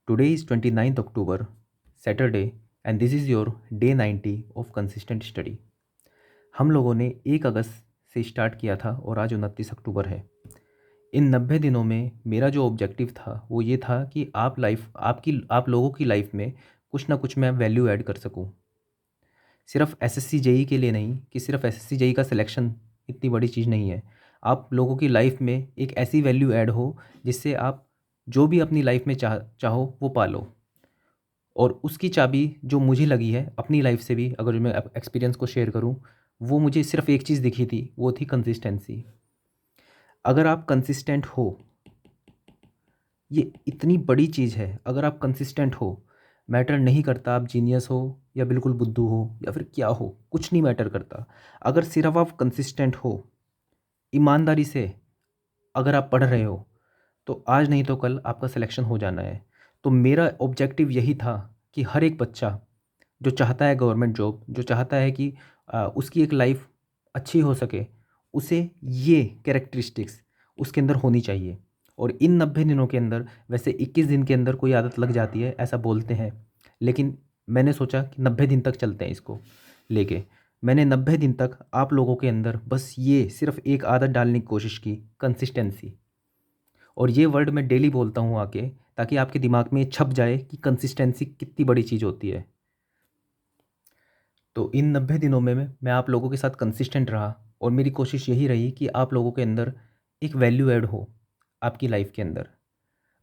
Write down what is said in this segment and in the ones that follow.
Today is 29th October, Saturday, and this is your day 90 of consistent study. हम लोगों ने 1 अगस्त से start किया था और आज 29 अक्टूबर है। इन 90 दिनों में मेरा जो ऑब्जेक्टिव था वो ये था कि आप लोगों की लाइफ में कुछ ना कुछ मैं वैल्यू ऐड कर सकूं। सिर्फ एसएससी जेई के लिए नहीं कि सिर्फ एसएससी जेई का सिलेक्शन इतनी बड़ी चीज़ नहीं है। आप लोगों की लाइफ में एक ऐसी वैल्यू ऐड हो जिससे आप जो भी अपनी लाइफ में चाहो वो पालो। और उसकी चाबी जो मुझे लगी है अपनी लाइफ से भी, अगर मैं एक्सपीरियंस को शेयर करूं, वो मुझे सिर्फ एक चीज़ दिखी थी, वो थी कंसिस्टेंसी। अगर आप कंसिस्टेंट हो, ये इतनी बड़ी चीज़ है। अगर आप कंसिस्टेंट हो, मैटर नहीं करता आप जीनियस हो या बिल्कुल बुद्धू हो या फिर क्या हो, कुछ नहीं मैटर करता। अगर सिर्फ आप कंसिस्टेंट हो, ईमानदारी से अगर आप पढ़ रहे हो, तो आज नहीं तो कल आपका सिलेक्शन हो जाना है। तो मेरा ऑब्जेक्टिव यही था कि हर एक बच्चा जो चाहता है गवर्नमेंट जॉब, जो चाहता है कि उसकी एक लाइफ अच्छी हो सके, उसे ये कैरेक्टरिस्टिक्स उसके अंदर होनी चाहिए। और इन 90 दिनों के अंदर, वैसे 21 दिन के अंदर कोई आदत लग जाती है ऐसा बोलते हैं, लेकिन मैंने सोचा कि 90 दिन तक चलते हैं इसको लेके। मैंने 90 दिन तक आप लोगों के अंदर बस ये सिर्फ एक आदत डालने की कोशिश की, कंसिस्टेंसी। और ये वर्ड मैं डेली बोलता हूँ आके, ताकि आपके दिमाग में ये छप जाए कि कंसिस्टेंसी कितनी बड़ी चीज़ होती है। तो इन 90 दिनों में मैं आप लोगों के साथ कंसिस्टेंट रहा और मेरी कोशिश यही रही कि आप लोगों के अंदर एक वैल्यू ऐड हो आपकी लाइफ के अंदर।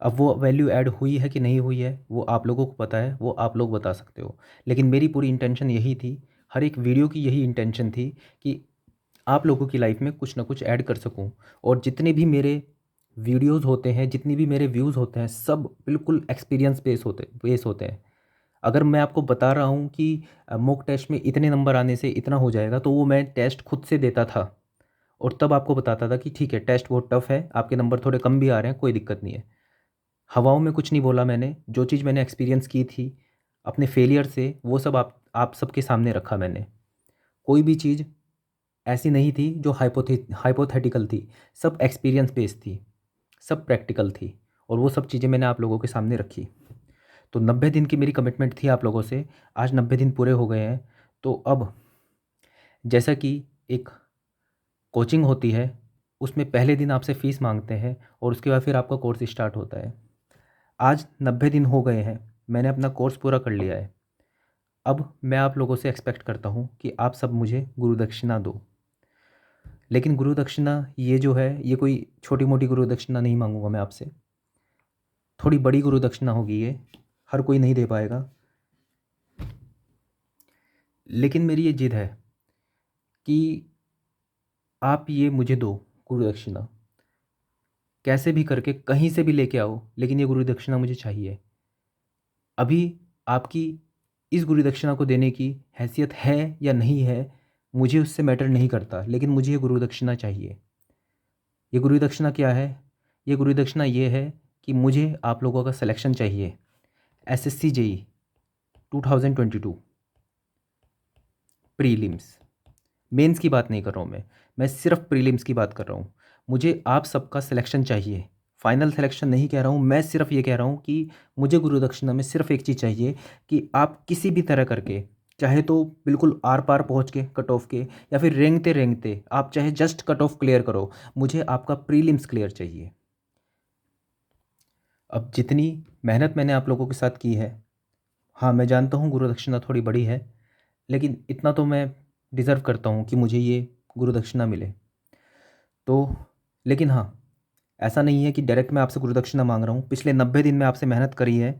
अब वो वैल्यू ऐड हुई है कि नहीं हुई है वो आप लोगों को पता है, वो आप लोग बता सकते हो। लेकिन मेरी पूरी इंटेंशन यही थी, हर एक वीडियो की यही इंटेंशन थी कि आप लोगों की लाइफ में कुछ ना कुछ ऐड कर सकूं। और जितने भी मेरे वीडियोस होते हैं, जितनी भी मेरे व्यूज़ होते हैं, सब बिल्कुल एक्सपीरियंस बेस होते हैं। अगर मैं आपको बता रहा हूँ कि मॉक टेस्ट में इतने नंबर आने से इतना हो जाएगा, तो वो मैं टेस्ट खुद से देता था और तब आपको बताता था कि ठीक है, टेस्ट बहुत टफ है, आपके नंबर थोड़े कम भी आ रहे हैं, कोई दिक्कत नहीं है। हवाओं में कुछ नहीं बोला मैंने। जो चीज़ मैंने एक्सपीरियंस की थी अपने फेलियर से, वो सब आप सबके सामने रखा मैंने। कोई भी चीज़ ऐसी नहीं थी जो हाइपोथेटिकल थी, सब एक्सपीरियंस बेस्ड थी, सब प्रैक्टिकल थी। और वो सब चीज़ें मैंने आप लोगों के सामने रखी। तो 90 दिन की मेरी कमिटमेंट थी आप लोगों से। आज 90 दिन पूरे हो गए हैं। तो अब जैसा कि एक कोचिंग होती है, उसमें पहले दिन आपसे फ़ीस मांगते हैं और उसके बाद फिर आपका कोर्स स्टार्ट होता है। आज 90 दिन हो गए हैं, मैंने अपना कोर्स पूरा कर लिया है। अब मैं आप लोगों से एक्सपेक्ट करता हूँ कि आप सब मुझे गुरु दक्षिणा दो। लेकिन गुरु दक्षिणा ये जो है, ये कोई छोटी मोटी गुरु दक्षिणा नहीं मांगूंगा मैं आपसे। थोड़ी बड़ी गुरु दक्षिणा होगी ये, हर कोई नहीं दे पाएगा। लेकिन मेरी ये जिद है कि आप ये मुझे दो गुरु दक्षिणा, कैसे भी करके कहीं से भी लेके आओ, लेकिन ये गुरु दक्षिणा मुझे चाहिए। अभी आपकी इस गुरु दक्षिणा को देने की हैसियत है या नहीं है, मुझे उससे मैटर नहीं करता, लेकिन मुझे ये गुरु दक्षिणा चाहिए। ये गुरु दक्षिणा क्या है? ये गुरु दक्षिणा ये है कि मुझे आप लोगों का सिलेक्शन चाहिए एसएससी जेई 2022 प्रीलिम्स। मेंस की बात नहीं कर रहा हूँ मैं सिर्फ प्रीलिम्स की बात कर रहा हूँ। मुझे आप सबका सिलेक्शन चाहिए, फाइनल सिलेक्शन नहीं कह रहा हूँ। मैं सिर्फ ये कह रहा हूँ कि मुझे गुरु दक्षिणा में सिर्फ एक चीज़ चाहिए कि आप किसी भी तरह करके, चाहे तो बिल्कुल आर पार पहुँच के कट ऑफ के, या फिर रेंगते रेंगते आप चाहे जस्ट कट ऑफ क्लियर करो, मुझे आपका प्रीलिम्स क्लियर चाहिए। अब जितनी मेहनत मैंने आप लोगों के साथ की है, हाँ मैं जानता हूँ गुरु दक्षिणा थोड़ी बड़ी है, लेकिन इतना तो मैं डिज़र्व करता हूँ कि मुझे ये गुरु दक्षिणा मिले। तो लेकिन हाँ, ऐसा नहीं है कि डायरेक्ट मैं आपसे गुरु दक्षिणा मांग रहा हूँ। पिछले 90 दिन में आपसे मेहनत करी है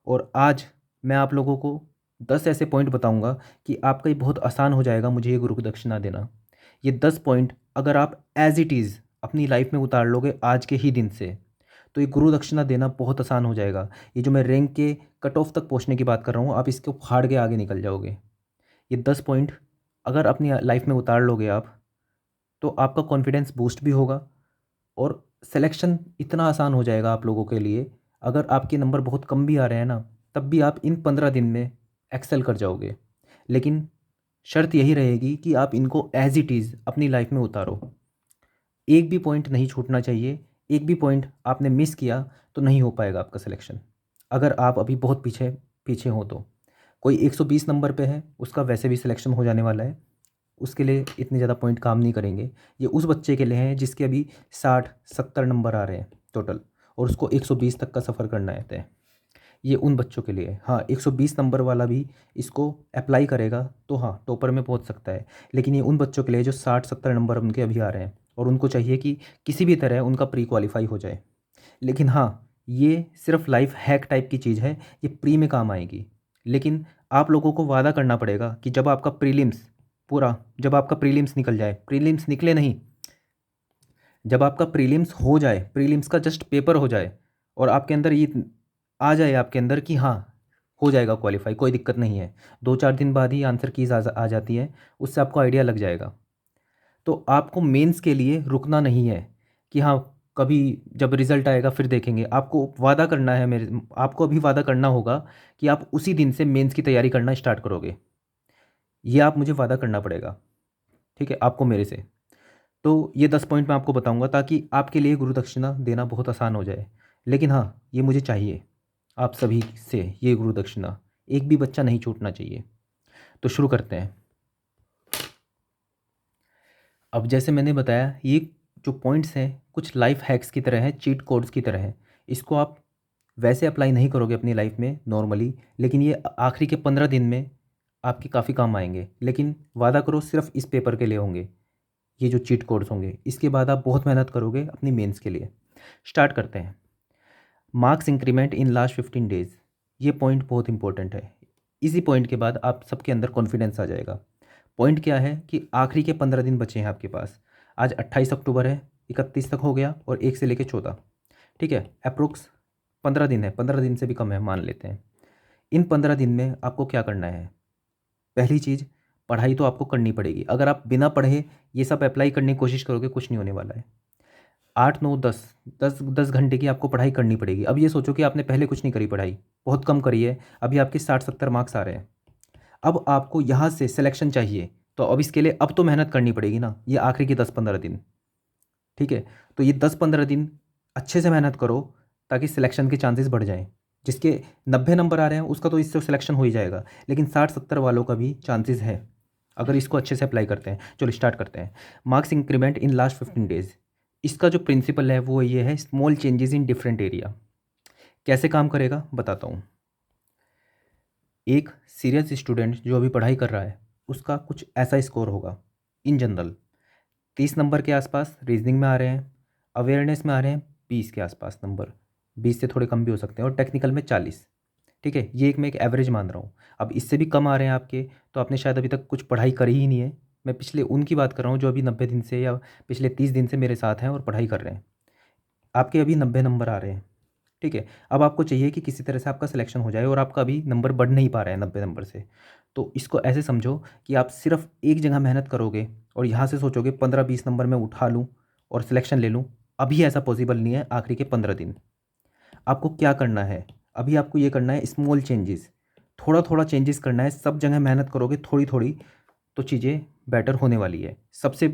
और आज मैं आप लोगों को 10 ऐसे पॉइंट बताऊँगा कि आपका ये बहुत आसान हो जाएगा मुझे ये गुरु दक्षिणा देना। ये 10 पॉइंट अगर आप एज़ इट इज़ अपनी लाइफ में उतार लोगे आज के ही दिन से, तो ये गुरु दक्षिणा देना बहुत आसान हो जाएगा। ये जो मैं रैंक के कट ऑफ तक पहुँचने की बात कर रहा हूँ, आप इसको फाड़ के आगे निकल जाओगे। ये 10 पॉइंट अगर अपनी लाइफ में उतार लोगे आप, तो आपका कॉन्फिडेंस बूस्ट भी होगा और सिलेक्शन इतना आसान हो जाएगा आप लोगों के लिए। अगर आपके नंबर बहुत कम भी आ रहे हैं ना, तब भी आप इन 15 दिन में एक्सेल कर जाओगे। लेकिन शर्त यही रहेगी कि आप इनको एज इट इज़ अपनी लाइफ में उतारो। एक भी पॉइंट नहीं छूटना चाहिए। एक भी पॉइंट आपने मिस किया तो नहीं हो पाएगा आपका सिलेक्शन। अगर आप अभी बहुत पीछे पीछे हो तो कोई 120 नंबर पे है, उसका वैसे भी सिलेक्शन हो जाने वाला है, उसके लिए इतने ज़्यादा पॉइंट काम नहीं करेंगे। ये उस बच्चे के लिए हैं जिसके अभी 60-70 नंबर आ रहे हैं टोटल, और उसको 120 तक का सफ़र करना है तय। ये उन बच्चों के लिए है। हाँ, 120 नंबर वाला भी इसको अप्लाई करेगा तो हाँ टॉपर में पहुंच सकता है, लेकिन ये उन बच्चों के लिए जो 60-70 नंबर उनके अभी आ रहे हैं और उनको चाहिए कि किसी भी तरह उनका प्री क्वालिफाई हो जाए। लेकिन हाँ, ये सिर्फ लाइफ हैक टाइप की चीज़ है, ये प्री में काम आएगी। लेकिन आप लोगों को वादा करना पड़ेगा कि जब आपका प्रीलिम्स निकल जाए, प्रीलिम्स निकले नहीं, जब आपका प्रीलिम्स हो जाए, प्रीलिम्स का जस्ट पेपर हो जाए और आपके अंदर ये आ जाए आपके अंदर कि हाँ हो जाएगा क्वालिफाई, कोई दिक्कत नहीं है, 2-4 दिन बाद ही आंसर कीज़ आ जाती है, उससे आपको आइडिया लग जाएगा। तो आपको मेंस के लिए रुकना नहीं है कि हाँ कभी जब रिज़ल्ट आएगा फिर देखेंगे। आपको वादा करना है, मेरे आपको अभी वादा करना होगा कि आप उसी दिन से मेंस की तैयारी करना स्टार्ट करोगे। ये आप मुझे वादा करना पड़ेगा, ठीक है, आपको मेरे से। तो ये 10 पॉइंट मैं आपको बताऊंगा ताकि आपके लिए गुरु दक्षिणा देना बहुत आसान हो जाए। लेकिन हाँ, ये मुझे चाहिए आप सभी से, ये गुरु दक्षिणा एक भी बच्चा नहीं छूटना चाहिए। तो शुरू करते हैं। अब जैसे मैंने बताया, ये जो पॉइंट्स हैं कुछ लाइफ हैक्स की तरह हैं, चीट कोड्स की तरह हैं। इसको आप वैसे अप्लाई नहीं करोगे अपनी लाइफ में नॉर्मली, लेकिन ये आखिरी के 15 दिन में आपके काफ़ी काम आएंगे। लेकिन वादा करो सिर्फ इस पेपर के लिए होंगे ये जो चीट कोड्स होंगे, इसके बाद आप बहुत मेहनत करोगे अपनी मेंस के लिए। स्टार्ट करते हैं। Marks increment in last 15 days, ये पॉइंट बहुत इंपॉर्टेंट है। इसी पॉइंट के बाद आप सबके अंदर कॉन्फिडेंस आ जाएगा। पॉइंट क्या है कि आखिरी के 15 दिन बचे हैं आपके पास। आज 28 अक्टूबर है, 31 तक हो गया और 1 से लेकर 14, ठीक है, अप्रोक्स 15 दिन है, 15 दिन से भी कम है मान लेते हैं। इन 15 दिन में आपको क्या करना है? पहली चीज़, पढ़ाई तो आपको करनी पड़ेगी। अगर आप बिना पढ़े ये सब अप्लाई करने की कोशिश करोगे, कुछ नहीं होने वाला है। 8 9 10 10 10 घंटे की आपको पढ़ाई करनी पड़ेगी। अब ये सोचो कि आपने पहले कुछ नहीं करी पढ़ाई, बहुत कम करी है, अभी आपके 60-70 मार्क्स आ रहे हैं। अब आपको यहाँ से सिलेक्शन चाहिए, तो अब इसके लिए अब तो मेहनत करनी पड़ेगी ना, ये आखिरी के 10-15 दिन, ठीक है। तो ये 10-15 दिन अच्छे से मेहनत करो ताकि सिलेक्शन के चांसेस बढ़ जाएं। जिसके 90 नंबर आ रहे हैं उसका तो इससे सिलेक्शन हो ही जाएगा, लेकिन 60-70 वालों का भी चांसेस है अगर इसको अच्छे से अप्लाई करते हैं। चलो स्टार्ट करते हैं। Marks increment in last 15 days, इसका जो प्रिंसिपल है वो ये है, small changes in different area. कैसे काम करेगा बताता हूँ। एक सीरियस स्टूडेंट जो अभी पढ़ाई कर रहा है उसका कुछ ऐसा स्कोर होगा। इन जनरल 30 नंबर के आसपास रीजनिंग में आ रहे हैं, अवेयरनेस में आ रहे हैं 20 के आसपास नंबर, 20 से थोड़े कम भी हो सकते हैं, और टेक्निकल में 40, ठीक है। ये मैं एक एवरेज मान रहा हूँ। अब इससे भी कम आ रहे हैं आपके, तो आपने शायद अभी तक कुछ पढ़ाई करी ही नहीं है। मैं पिछले उनकी बात कर रहा हूँ जो अभी 90 दिन से या पिछले 30 दिन से मेरे साथ हैं और पढ़ाई कर रहे हैं। आपके अभी 90 नंबर आ रहे हैं, ठीक है। अब आपको चाहिए कि किसी तरह से आपका सिलेक्शन हो जाए और आपका अभी नंबर बढ़ नहीं पा रहा है 90 नंबर से। तो इसको ऐसे समझो कि आप सिर्फ एक जगह मेहनत करोगे और यहाँ से सोचोगे 15-20 नंबर में उठा लूँ और सिलेक्शन ले लूँ। अभी ऐसा पॉसिबल नहीं है आखिरी के 15 दिन। आपको क्या करना है? अभी आपको ये करना है स्मॉल चेंजेस, थोड़ा थोड़ा चेंजेस करना है। सब जगह मेहनत करोगे थोड़ी थोड़ी तो चीज़ें बेटर होने वाली है। सबसे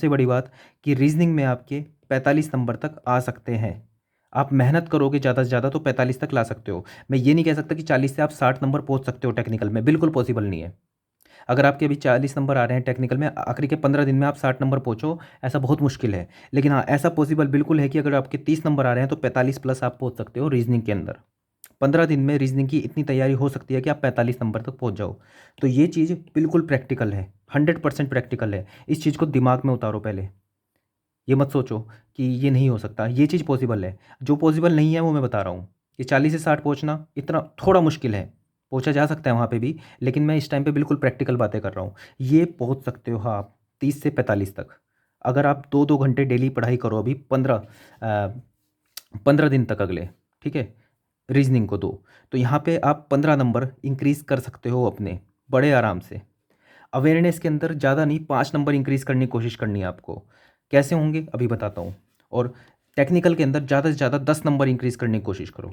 बड़ी बात कि रीजनिंग में आपके 45 नंबर तक आ सकते हैं। आप मेहनत करोगे ज़्यादा से ज़्यादा तो 45 तक ला सकते हो। मैं ये नहीं कह सकता कि 40 से आप 60 नंबर पहुंच सकते हो टेक्निकल में, बिल्कुल पॉसिबल नहीं है। अगर आपके अभी 40 नंबर आ रहे हैं टेक्निकल में, आखिरी के 15 दिन में आप 60 नंबर पहुंचो, ऐसा बहुत मुश्किल है। लेकिन हाँ, ऐसा पॉसिबल बिल्कुल है कि अगर आपके 30 नंबर आ रहे हैं तो 45 प्लस आप पहुंच सकते हो रीजनिंग के अंदर। 15 दिन में रीजनिंग की इतनी तैयारी हो सकती है कि आप 45 नंबर तक पहुंच जाओ। तो ये चीज़ बिल्कुल प्रैक्टिकल है, 100% प्रैक्टिकल है। इस चीज़ को दिमाग में उतारो पहले। ये मत सोचो कि ये नहीं हो सकता, ये चीज़ पॉसिबल है। जो पॉसिबल नहीं है वो मैं बता रहा हूँ कि 40 से 60 पहुँचना इतना थोड़ा मुश्किल है। पहुँचा जा सकता है वहाँ पे भी, लेकिन मैं इस टाइम पे बिल्कुल प्रैक्टिकल बातें कर रहा हूँ। ये पहुँच सकते हो हाँ आप 30 से 45 तक, अगर आप 2-2 घंटे डेली पढ़ाई करो अभी 15 दिन तक अगले, ठीक है, रीजनिंग को दो, तो यहाँ पे आप 15 नंबर इंक्रीज़ कर सकते हो अपने बड़े आराम से। अवेयरनेस के अंदर ज़्यादा नहीं, 5 नंबर इंक्रीज़ करने की कोशिश करनी है आपको। कैसे होंगे अभी बताता हूँ। और टेक्निकल के अंदर ज़्यादा से ज़्यादा 10 नंबर इंक्रीज़ करने की कोशिश करो।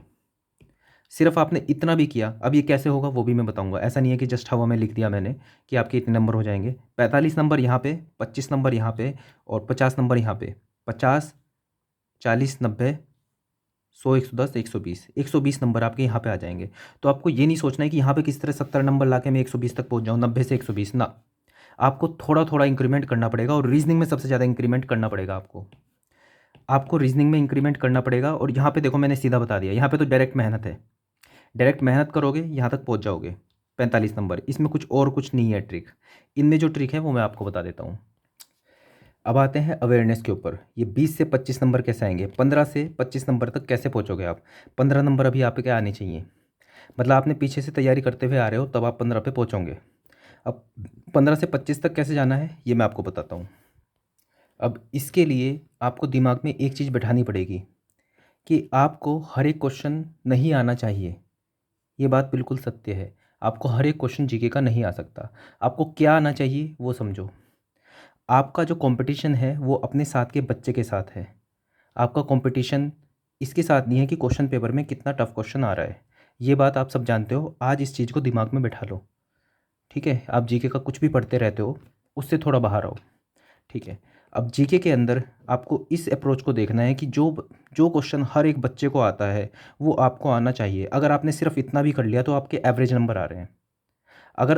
सिर्फ आपने इतना भी किया, अब ये कैसे होगा वो भी मैं बताऊंगा। ऐसा नहीं है कि जस्ट हवा में लिख दिया मैंने कि आपके इतने नंबर हो जाएंगे। 45 नंबर यहाँ पे, 25 नंबर यहाँ पे और 50 नंबर यहाँ पे। 50, 40, 90, 100, 110, 120, 120 नंबर आपके यहाँ पे आ जाएंगे। तो आपको ये नहीं सोचना है कि यहाँ पे किस तरह 70 नंबर ला के मैं 120 तक पहुँच जाऊँ, 90 से 120 ना। आपको थोड़ा थोड़ा इंक्रीमेंट करना पड़ेगा, और रीजनिंग में सबसे ज़्यादा इंक्रीमेंट करना पड़ेगा आपको रीजनिंग में इंक्रीमेंट करना पड़ेगा। और यहाँ पे देखो मैंने सीधा बता दिया, यहाँ पे तो डायरेक्ट मेहनत है, डायरेक्ट मेहनत करोगे यहाँ तक पहुँच जाओगे 45 नंबर। इसमें कुछ नहीं है ट्रिक, इनमें जो ट्रिक है वो मैं आपको बता देता हूँ। अब आते हैं अवेयरनेस के ऊपर। ये 20 से 25 नंबर कैसे आएंगे, 15 से 25 नंबर तक कैसे पहुँचोगे आप। 15 नंबर अभी आपके आने चाहिए, मतलब आपने पीछे से तैयारी करते हुए आ रहे हो, तब आप 15 पे पहुँचोगे। अब 15 से 25 तक कैसे जाना है ये मैं आपको बताता हूँ। अब इसके लिए आपको दिमाग में एक चीज़ बैठानी पड़ेगी कि आपको हर एक क्वेश्चन नहीं आना चाहिए। ये बात बिल्कुल सत्य है, आपको हर एक क्वेश्चन जीके का नहीं आ सकता। आपको क्या आना चाहिए वो समझो। आपका जो कंपटीशन है वो अपने साथ के बच्चे के साथ है। आपका कंपटीशन इसके साथ नहीं है कि क्वेश्चन पेपर में कितना टफ क्वेश्चन आ रहा है। ये बात आप सब जानते हो, आज इस चीज़ को दिमाग में बैठा लो। ठीक है, आप जीके का कुछ भी पढ़ते रहते हो, उससे थोड़ा बाहर आओ। ठीक है, अब जीके के अंदर आपको इस अप्रोच को देखना है कि जो जो क्वेश्चन हर एक बच्चे को आता है वो आपको आना चाहिए। अगर आपने सिर्फ इतना भी कर लिया तो आपके एवरेज नंबर आ रहे हैं। अगर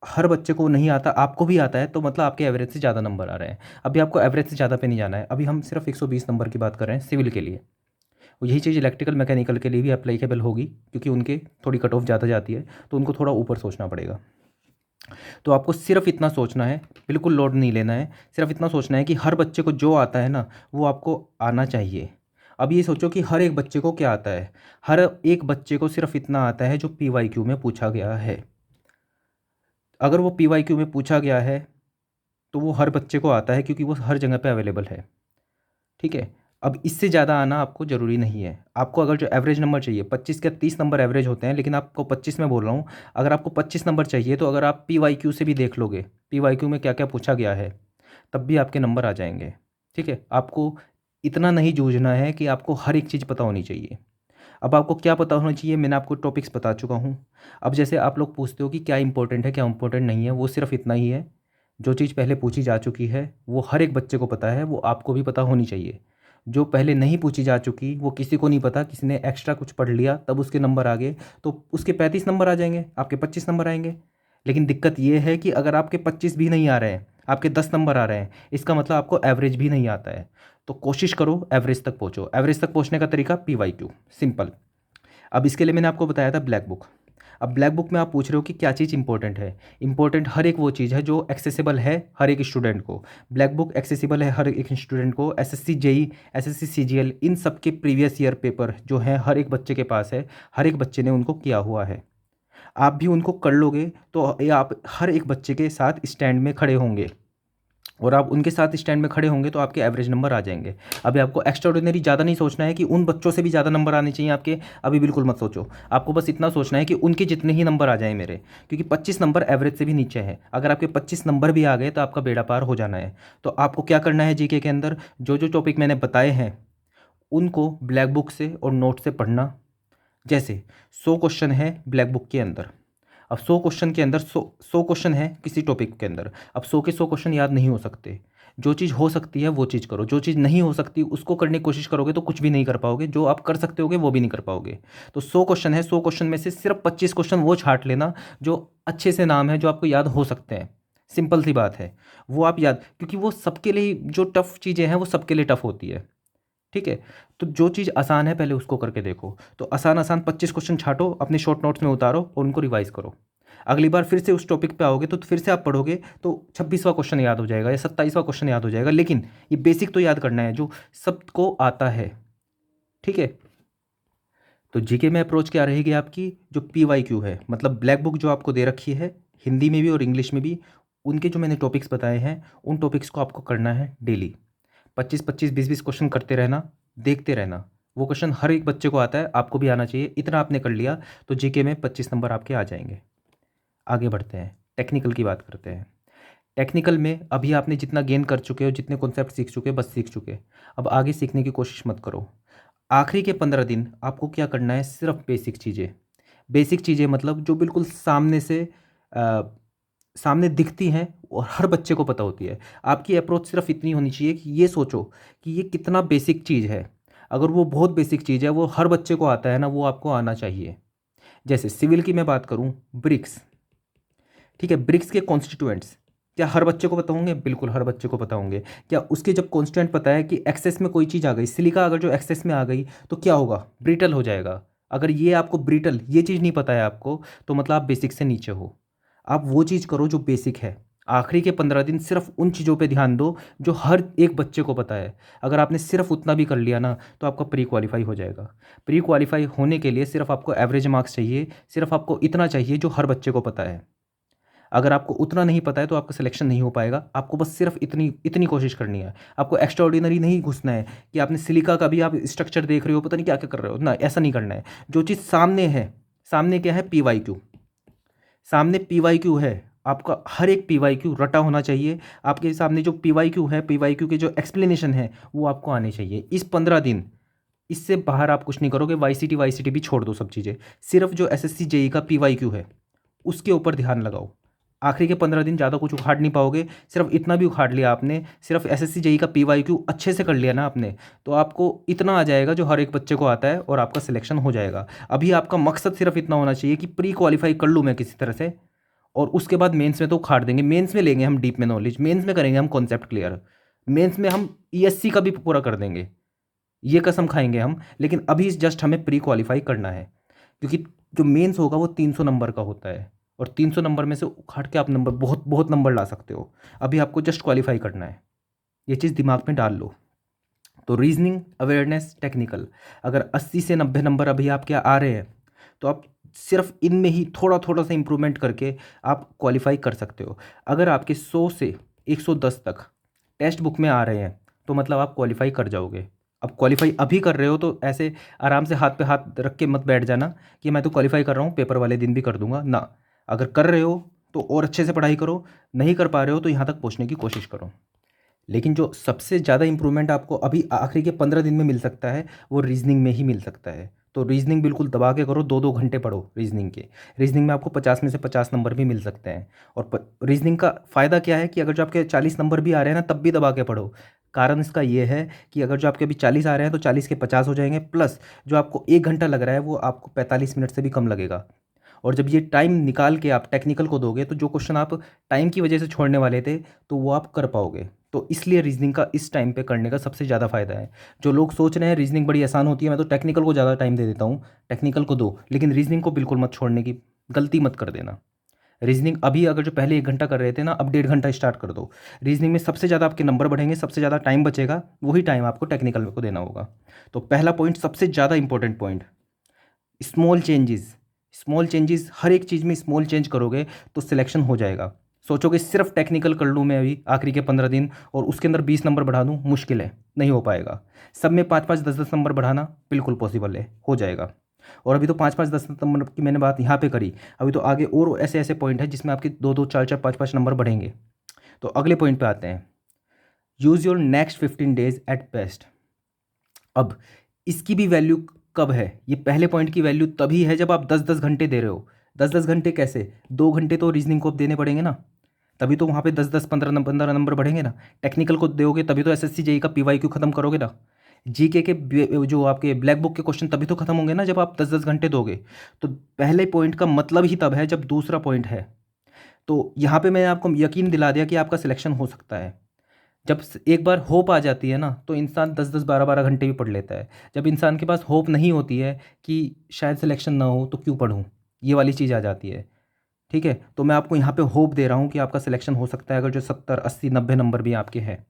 हर बच्चे को नहीं आता, आपको भी आता है, तो मतलब आपके एवरेज से ज़्यादा नंबर आ रहे हैं। अभी आपको एवरेज से ज़्यादा पे नहीं जाना है, अभी हम सिर्फ 120 नंबर की बात कर रहे हैं सिविल के लिए। और यही चीज़ इलेक्ट्रिकल मैकेनिकल के लिए भी अप्लीकेबल होगी, क्योंकि उनके थोड़ी कट ऑफ ज़्यादा जाती है, तो उनको थोड़ा ऊपर सोचना पड़ेगा। तो आपको सिर्फ इतना सोचना है, बिल्कुल लोड नहीं लेना है, सिर्फ इतना सोचना है कि हर बच्चे को जो आता है ना वो आपको आना चाहिए। अब ये सोचो कि हर एक बच्चे को क्या आता है। हर एक बच्चे को सिर्फ इतना आता है जो PYQ में पूछा गया है। अगर वो PYQ में पूछा गया है तो वो हर बच्चे को आता है, क्योंकि वो हर जगह पे अवेलेबल है। ठीक है, अब इससे ज़्यादा आना आपको ज़रूरी नहीं है। आपको अगर जो एवरेज नंबर चाहिए, 25 के 30 नंबर एवरेज होते हैं, लेकिन आपको 25 में बोल रहा हूँ। अगर आपको 25 नंबर चाहिए तो अगर आप PYQ से भी देख लोगे, PYQ में क्या क्या पूछा गया है, तब भी आपके नंबर आ जाएंगे। ठीक है, आपको इतना नहीं जूझना है कि आपको हर एक चीज़ पता होनी चाहिए। अब आपको क्या पता होना चाहिए, मैंने आपको टॉपिक्स बता चुका हूँ। अब जैसे आप लोग पूछते हो कि क्या इंपॉर्टेंट है क्या इंपॉर्टेंट नहीं है, वो सिर्फ इतना ही है। जो चीज़ पहले पूछी जा चुकी है वो हर एक बच्चे को पता है, वो आपको भी पता होनी चाहिए। जो पहले नहीं पूछी जा चुकी वो किसी को नहीं पता, किसी ने एक्स्ट्रा कुछ पढ़ लिया तब उसके नंबर आ गए, तो उसके 35 नंबर आ जाएंगे, आपके 25 नंबर आएंगे। लेकिन दिक्कत ये है कि अगर आपके 25 भी नहीं आ रहे हैं, आपके 10 नंबर आ रहे हैं, इसका मतलब आपको एवरेज भी नहीं आता है। तो कोशिश करो एवरेज तक पहुँचो। एवरेज तक पहुँचने का तरीका PYQ, सिंपल। अब इसके लिए मैंने आपको बताया था ब्लैक बुक। अब ब्लैक बुक में आप पूछ रहे हो कि क्या चीज़ इंपॉर्टेंट है। इंपॉर्टेंट हर एक वो चीज़ है जो एक्सेसिबल है हर एक स्टूडेंट को। ब्लैक बुक एक्सेसिबल है हर एक स्टूडेंट को। SSC JEE, SSC CGL, इन सब के प्रीवियस ईयर पेपर जो हैं हर एक बच्चे के पास है, हर एक बच्चे ने उनको किया हुआ है। आप भी उनको कर लोगे तो ये आप हर एक बच्चे के साथ स्टैंड में खड़े होंगे, और आप उनके साथ स्टैंड में खड़े होंगे तो आपके एवरेज नंबर आ जाएंगे। अभी आपको एक्स्ट्राऑर्डिनरी ज़्यादा नहीं सोचना है कि उन बच्चों से भी ज़्यादा नंबर आने चाहिए आपके, अभी बिल्कुल मत सोचो। आपको बस इतना सोचना है कि उनके जितने ही नंबर आ जाएं मेरे, क्योंकि 25 नंबर एवरेज से भी नीचे है। अगर आपके 25 नंबर भी आ गए तो आपका बेड़ा पार हो जाना है। तो आपको क्या करना है, जीके के अंदर जो जो टॉपिक मैंने बताए हैं उनको ब्लैक बुक से और नोट से पढ़ना। जैसे 100 क्वेश्चन है ब्लैक बुक के अंदर, अब 100 क्वेश्चन के अंदर 100 क्वेश्चन है किसी टॉपिक के अंदर। अब 100 के 100 क्वेश्चन याद नहीं हो सकते। जो चीज़ हो सकती है वो चीज़ करो, जो चीज़ नहीं हो सकती उसको करने की कोशिश करोगे तो कुछ भी नहीं कर पाओगे, जो आप कर सकते होगे वो भी नहीं कर पाओगे। तो 100 क्वेश्चन है, 100 क्वेश्चन में से सिर्फ 25 क्वेश्चन वो छांट लेना जो अच्छे से नाम है, जो आपको याद हो सकते हैं। सिंपल सी बात है, वो आप याद, क्योंकि वो सबके लिए जो टफ़ चीज़ें हैं वो सबके लिए टफ़ होती है। ठीक है, तो जो चीज़ आसान है पहले उसको करके देखो। तो आसान आसान 25 क्वेश्चन छांटो, अपने शॉर्ट नोट्स में उतारो और उनको रिवाइज करो। अगली बार फिर से उस टॉपिक पे आओगे तो फिर से आप पढ़ोगे तो 26वां क्वेश्चन याद हो जाएगा या 27वां क्वेश्चन याद हो जाएगा, लेकिन ये बेसिक तो याद करना है जो सबको आता है। ठीक है, तो जीके में अप्रोच क्या रहेगी आपकी, जो PYQ है, मतलब ब्लैक बुक जो आपको दे रखी है हिंदी में भी और इंग्लिश में भी, उनके जो मैंने टॉपिक्स बताए हैं उन टॉपिक्स को आपको करना है डेली। 25-25, 20-20 क्वेश्चन करते रहना, देखते रहना। वो क्वेश्चन हर एक बच्चे को आता है, आपको भी आना चाहिए। इतना आपने कर लिया तो जीके में 25 नंबर आपके आ जाएंगे। आगे बढ़ते हैं, टेक्निकल की बात करते हैं। टेक्निकल में अभी आपने जितना गेन कर चुके हो, जितने कॉन्सेप्ट सीख चुके हो, बस सीख चुके। अब आगे सीखने की कोशिश मत करो। आखिरी के 15 दिन आपको क्या करना है, सिर्फ बेसिक चीज़ें। बेसिक चीज़ें मतलब जो बिल्कुल सामने से सामने दिखती हैं और हर बच्चे को पता होती है। आपकी अप्रोच सिर्फ इतनी होनी चाहिए कि ये सोचो कि ये कितना बेसिक चीज़ है। अगर वो बहुत बेसिक चीज़ है, वो हर बच्चे को आता है ना, वो आपको आना चाहिए। जैसे सिविल की मैं बात करूँ, ब्रिक्स, ठीक है, ब्रिक्स के कॉन्स्टिट्यूएंट्स क्या हर बच्चे को पता होंगे? बिल्कुल हर बच्चे को पता होंगे। क्या उसके जब कॉन्स्टिट्यूएंट पता है कि एक्सेस में कोई चीज़ आ गई, सिलिका अगर जो एक्सेस में आ गई तो क्या होगा? ब्रिटल हो जाएगा। अगर ये आपको ब्रिटल ये चीज़ नहीं पता है आपको, तो मतलब आप बेसिक से नीचे हो। आप वो चीज़ करो जो बेसिक है। आखिरी के 15 दिन सिर्फ उन चीज़ों पे ध्यान दो जो हर एक बच्चे को पता है। अगर आपने सिर्फ उतना भी कर लिया ना, तो आपका प्री क्वालिफाई हो जाएगा। प्री क्वालिफाई होने के लिए सिर्फ आपको एवरेज मार्क्स चाहिए, सिर्फ आपको इतना चाहिए जो हर बच्चे को पता है। अगर आपको उतना नहीं पता है तो आपका सिलेक्शन नहीं हो पाएगा। आपको बस सिर्फ इतनी इतनी कोशिश करनी है। आपको एक्स्ट्रा ऑर्डिनरी नहीं घुसना है कि आपने सिलिका का भी आप स्ट्रक्चर देख रहे हो, पता नहीं क्या क्या कर रहे हो ना, ऐसा नहीं करना है। जो चीज़ सामने है, सामने क्या है? PYQ। सामने PYQ है, आपका हर एक PYQ रटा होना चाहिए। आपके सामने जो PYQ है, PYQ के जो एक्सप्लेनेशन है वो आपको आने चाहिए। इस 15 दिन इससे बाहर आप कुछ नहीं करोगे। YCT भी छोड़ दो सब चीज़ें। सिर्फ जो SSC JEE का PYQ है उसके ऊपर ध्यान लगाओ। आखिरी के 15 दिन ज़्यादा कुछ उखाड़ नहीं पाओगे। सिर्फ इतना भी उखाड़ लिया आपने, सिर्फ SSC JEE का PYQ अच्छे से कर लिया ना आपने, तो आपको इतना आ जाएगा जो हर एक बच्चे को आता है और आपका सिलेक्शन हो जाएगा। अभी आपका मकसद सिर्फ इतना होना चाहिए कि प्री क्वालिफाई कर लूँ मैं किसी तरह से, और उसके बाद मेंस में तो उखाड़ देंगे। मेंस में लेंगे हम डीप में नॉलेज, मेंस में करेंगे हम कॉन्सेप्ट क्लियर, मेंस में हम ESC का भी पूरा कर देंगे, ये कसम खाएंगे हम। लेकिन अभी जस्ट हमें प्री क्वालिफाई करना है, क्योंकि जो मेंस होगा वो 300 नंबर का होता है, और 300 नंबर में से उखाड़ के आप नंबर बहुत बहुत नंबर ला सकते हो। अभी आपको जस्ट क्वालिफाई करना है, ये चीज़ दिमाग में डाल लो। तो रीजनिंग, अवेयरनेस, टेक्निकल, अगर 80 से 90 नंबर अभी आपके आ रहे हैं तो आप सिर्फ इनमें ही थोड़ा थोड़ा सा इंप्रूवमेंट करके आप क्वालिफाई कर सकते हो। अगर आपके 100 से 110 तक टेक्स्ट बुक में आ रहे हैं तो मतलब आप क्वालिफाई कर जाओगे। अब क्वालिफाई अभी कर रहे हो तो ऐसे आराम से हाथ पे हाथ रख के मत बैठ जाना कि मैं तो क्वालिफाई कर रहा हूँ, पेपर वाले दिन भी कर दूंगा ना। अगर कर रहे हो तो और अच्छे से पढ़ाई करो, नहीं कर पा रहे हो तो यहाँ तक पहुँचने की कोशिश करो। लेकिन जो सबसे ज़्यादा इंप्रूवमेंट आपको अभी आखिरी के 15 दिन में मिल सकता है वो रीजनिंग में ही मिल सकता है। तो रीजनिंग बिल्कुल दबा के करो, 2-2 घंटे पढ़ो रीजनिंग के। रीजनिंग में आपको 50 में से 50 नंबर भी मिल सकते हैं। और रीजनिंग का फ़ायदा क्या है कि अगर जो आपके 40 नंबर भी आ रहे हैं ना, तब भी दबा के पढ़ो। कारण इसका ये है कि अगर जो आपके अभी 40 आ रहे हैं तो 40 के 50 हो जाएंगे, प्लस जो आपको 1 घंटा लग रहा है वो आपको 45 मिनट से भी कम लगेगा। और जब ये टाइम निकाल के आप टेक्निकल को दोगे तो जो क्वेश्चन आप टाइम की वजह से छोड़ने वाले थे तो वो आप कर पाओगे। तो इसलिए रीजनिंग का इस टाइम पे करने का सबसे ज़्यादा फ़ायदा है। जो लोग सोच रहे हैं रीजनिंग बड़ी आसान होती है, मैं तो टेक्निकल को ज़्यादा टाइम दे देता हूँ, टेक्निकल को दो, लेकिन रीजनिंग को बिल्कुल मत छोड़ने की गलती मत कर देना। रीजनिंग अभी अगर जो पहले 1 घंटा कर रहे थे ना, अब 1.5 घंटा स्टार्ट कर दो। रीजनिंग में सबसे ज़्यादा आपके नंबर बढ़ेंगे, सबसे ज़्यादा टाइम बचेगा, वही टाइम आपको टेक्निकल को देना होगा। तो पहला पॉइंट, सबसे ज़्यादा important point, small changes. Small changes, हर एक चीज़ में स्मॉल चेंज करोगे तो सिलेक्शन हो जाएगा। सोचोगे सिर्फ टेक्निकल कर लूँ मैं अभी आखिरी के 15 दिन और उसके अंदर 20 नंबर बढ़ा दूँ, मुश्किल है, नहीं हो पाएगा। सब में 5-5, 10-10 नंबर बढ़ाना बिल्कुल पॉसिबल है, हो जाएगा। और अभी तो 5-5, 10 नंबर की मैंने बात यहाँ पे करी, अभी तो आगे और ऐसे ऐसे पॉइंट है जिसमें आपके 2-2, 4-4, 5-5 नंबर बढ़ेंगे। तो अगले पॉइंट पे आते हैं, use your next 15 days at best. अब इसकी भी वैल्यू कब है? ये पहले पॉइंट की वैल्यू तभी है जब आप 10-10 घंटे दे रहे हो। 10-10 घंटे कैसे? 2 घंटे तो रीजनिंग को अब देने पड़ेंगे ना, तभी तो वहाँ पे 10-10, 15 नंबर बढ़ेंगे ना। टेक्निकल को दोगे तभी तो SSC JEE का PYQ खत्म करोगे ना। GK के जो आपके ब्लैक बुक के क्वेश्चन तभी तो खत्म होंगे ना जब आप 10-10 घंटे दोगे। तो पहले पॉइंट का मतलब ही तब है जब दूसरा पॉइंट है। तो यहाँ पे मैंने आपको यकीन दिला दिया कि आपका सिलेक्शन हो सकता है। जब एक बार होप आ जाती है ना तो इंसान 10-10, 12-12 घंटे भी पढ़ लेता है। जब इंसान के पास होप नहीं होती है कि शायद सिलेक्शन ना हो तो क्यों पढ़ूं, ये वाली चीज़ आ जाती है। ठीक है, तो मैं आपको यहाँ पे होप दे रहा हूँ कि आपका सिलेक्शन हो सकता है अगर जो 70, 80, 90 नंबर भी आपके हैं।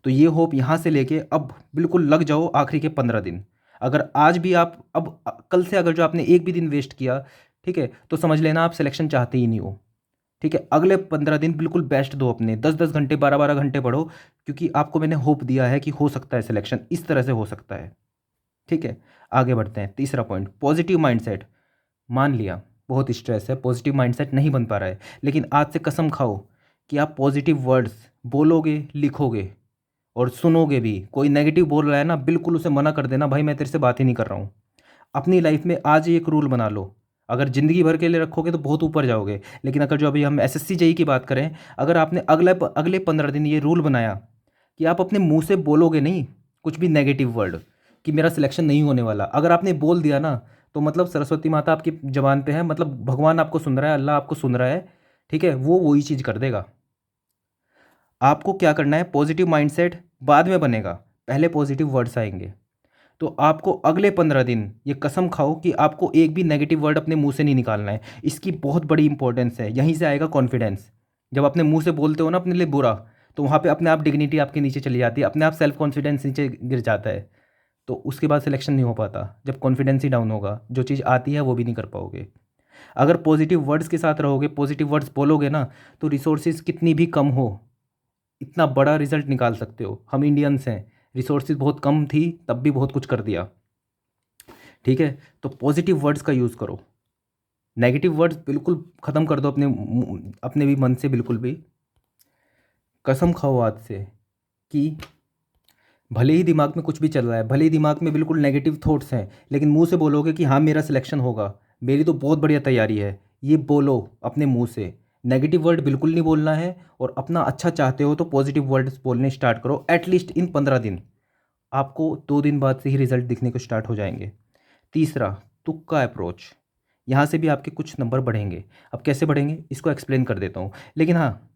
तो ये होप यहाँ से लेके अब बिल्कुल लग जाओ आखिरी के 15 दिन। अगर आज भी आप अब कल से अगर जो आपने एक भी दिन वेस्ट किया, ठीक है, तो समझ लेना आप सिलेक्शन चाहते ही नहीं हो। ठीक है, अगले 15 दिन बिल्कुल बेस्ट दो अपने, 10-10 घंटे, 12-12 घंटे पढ़ो, क्योंकि आपको मैंने होप दिया है कि हो सकता है सिलेक्शन, इस तरह से हो सकता है। ठीक है, आगे बढ़ते हैं। तीसरा पॉइंट, पॉजिटिव माइंडसेट। मान लिया बहुत स्ट्रेस है, पॉजिटिव माइंडसेट नहीं बन पा रहा है, लेकिन आज से कसम खाओ कि आप पॉजिटिव वर्ड्स बोलोगे, लिखोगे और सुनोगे भी। कोई नेगेटिव बोल रहा है ना, बिल्कुल उसे मना कर देना, भाई मैं तेरे से बात ही नहीं कर रहा हूँ। अपनी लाइफ में आज एक रूल बना लो, अगर ज़िंदगी भर के लिए रखोगे तो बहुत ऊपर जाओगे। लेकिन अगर जो अभी हम SSC JEE की बात करें, अगर आपने अगले 15 दिन ये रूल बनाया कि आप अपने मुंह से बोलोगे नहीं कुछ भी नेगेटिव वर्ड, कि मेरा सिलेक्शन नहीं होने वाला। अगर आपने बोल दिया ना तो मतलब सरस्वती माता आपकी ज़बान पे है, मतलब भगवान आपको सुन रहा है, अल्लाह आपको सुन रहा है, ठीक है, वो वही चीज़ कर देगा। आपको क्या करना है, पॉजिटिव माइंडसेट बाद में बनेगा, पहले पॉजिटिव वर्ड्स आएंगे। तो आपको अगले 15 दिन ये कसम खाओ कि आपको एक भी नेगेटिव वर्ड अपने मुंह से नहीं निकालना है। इसकी बहुत बड़ी इंपॉर्टेंस है, यहीं से आएगा कॉन्फिडेंस। जब अपने मुंह से बोलते हो ना अपने लिए बुरा, तो वहाँ पे अपने आप डिग्निटी आपके नीचे चली जाती है, अपने आप सेल्फ कॉन्फिडेंस नीचे गिर जाता है। तो उसके बाद सिलेक्शन नहीं हो पाता, जब कॉन्फिडेंस ही डाउन होगा, जो चीज़ आती है वो भी नहीं कर पाओगे। अगर पॉजिटिव वर्ड्स के साथ रहोगे, पॉजिटिव वर्ड्स बोलोगे ना, तो रिसोर्सेज कितनी भी कम हो, इतना बड़ा रिजल्ट निकाल सकते हो। हम इंडियंस हैं, रिसोर्सेज बहुत कम थी तब भी बहुत कुछ कर दिया, ठीक है। तो पॉजिटिव वर्ड्स का यूज़ करो, नेगेटिव वर्ड्स बिल्कुल ख़त्म कर दो अपने भी मन से, बिल्कुल भी। कसम खाओ आज से कि भले ही दिमाग में कुछ भी चल रहा है, भले ही दिमाग में बिल्कुल नेगेटिव थॉट्स हैं, लेकिन मुंह से बोलोगे कि हाँ मेरा सिलेक्शन होगा, मेरी तो बहुत बढ़िया तैयारी है, ये बोलो अपने मुंह से। नेगेटिव वर्ड बिल्कुल नहीं बोलना है, और अपना अच्छा चाहते हो तो पॉजिटिव वर्ड्स बोलने स्टार्ट करो। एटलीस्ट इन 15 दिन, आपको 2 दिन बाद से ही रिजल्ट दिखने को स्टार्ट हो जाएंगे। तीसरा, तुक्का अप्रोच, यहाँ से भी आपके कुछ नंबर बढ़ेंगे। अब कैसे बढ़ेंगे इसको एक्सप्लेन कर देता हूँ, लेकिन हाँ,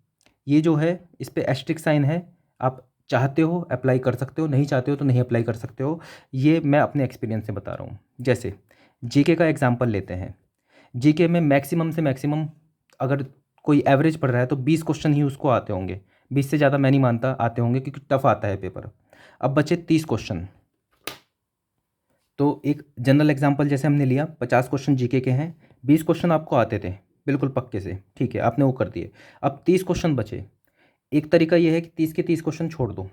ये जो है इस पर एस्ट्रिक साइन है। आप चाहते हो अप्लाई कर सकते हो, नहीं चाहते हो तो नहीं अप्लाई कर सकते हो। ये मैं अपने एक्सपीरियंस से बता रहा हूँ। जैसे जीके का एग्जांपल लेते हैं। जीके में मैक्सिमम से मैक्सिमम अगर कोई एवरेज पढ़ रहा है तो 20 क्वेश्चन ही उसको आते होंगे, 20 से ज़्यादा मैं नहीं मानता आते होंगे, क्योंकि टफ आता है पेपर। अब बचे 30 क्वेश्चन। तो एक जनरल एग्जांपल जैसे हमने लिया, 50 क्वेश्चन जीके के हैं, 20 क्वेश्चन आपको आते थे बिल्कुल पक्के से, ठीक है, आपने वो कर दिए। अब 30 क्वेश्चन बचे। एक तरीका ये है कि 30 के 30 क्वेश्चन छोड़ दो।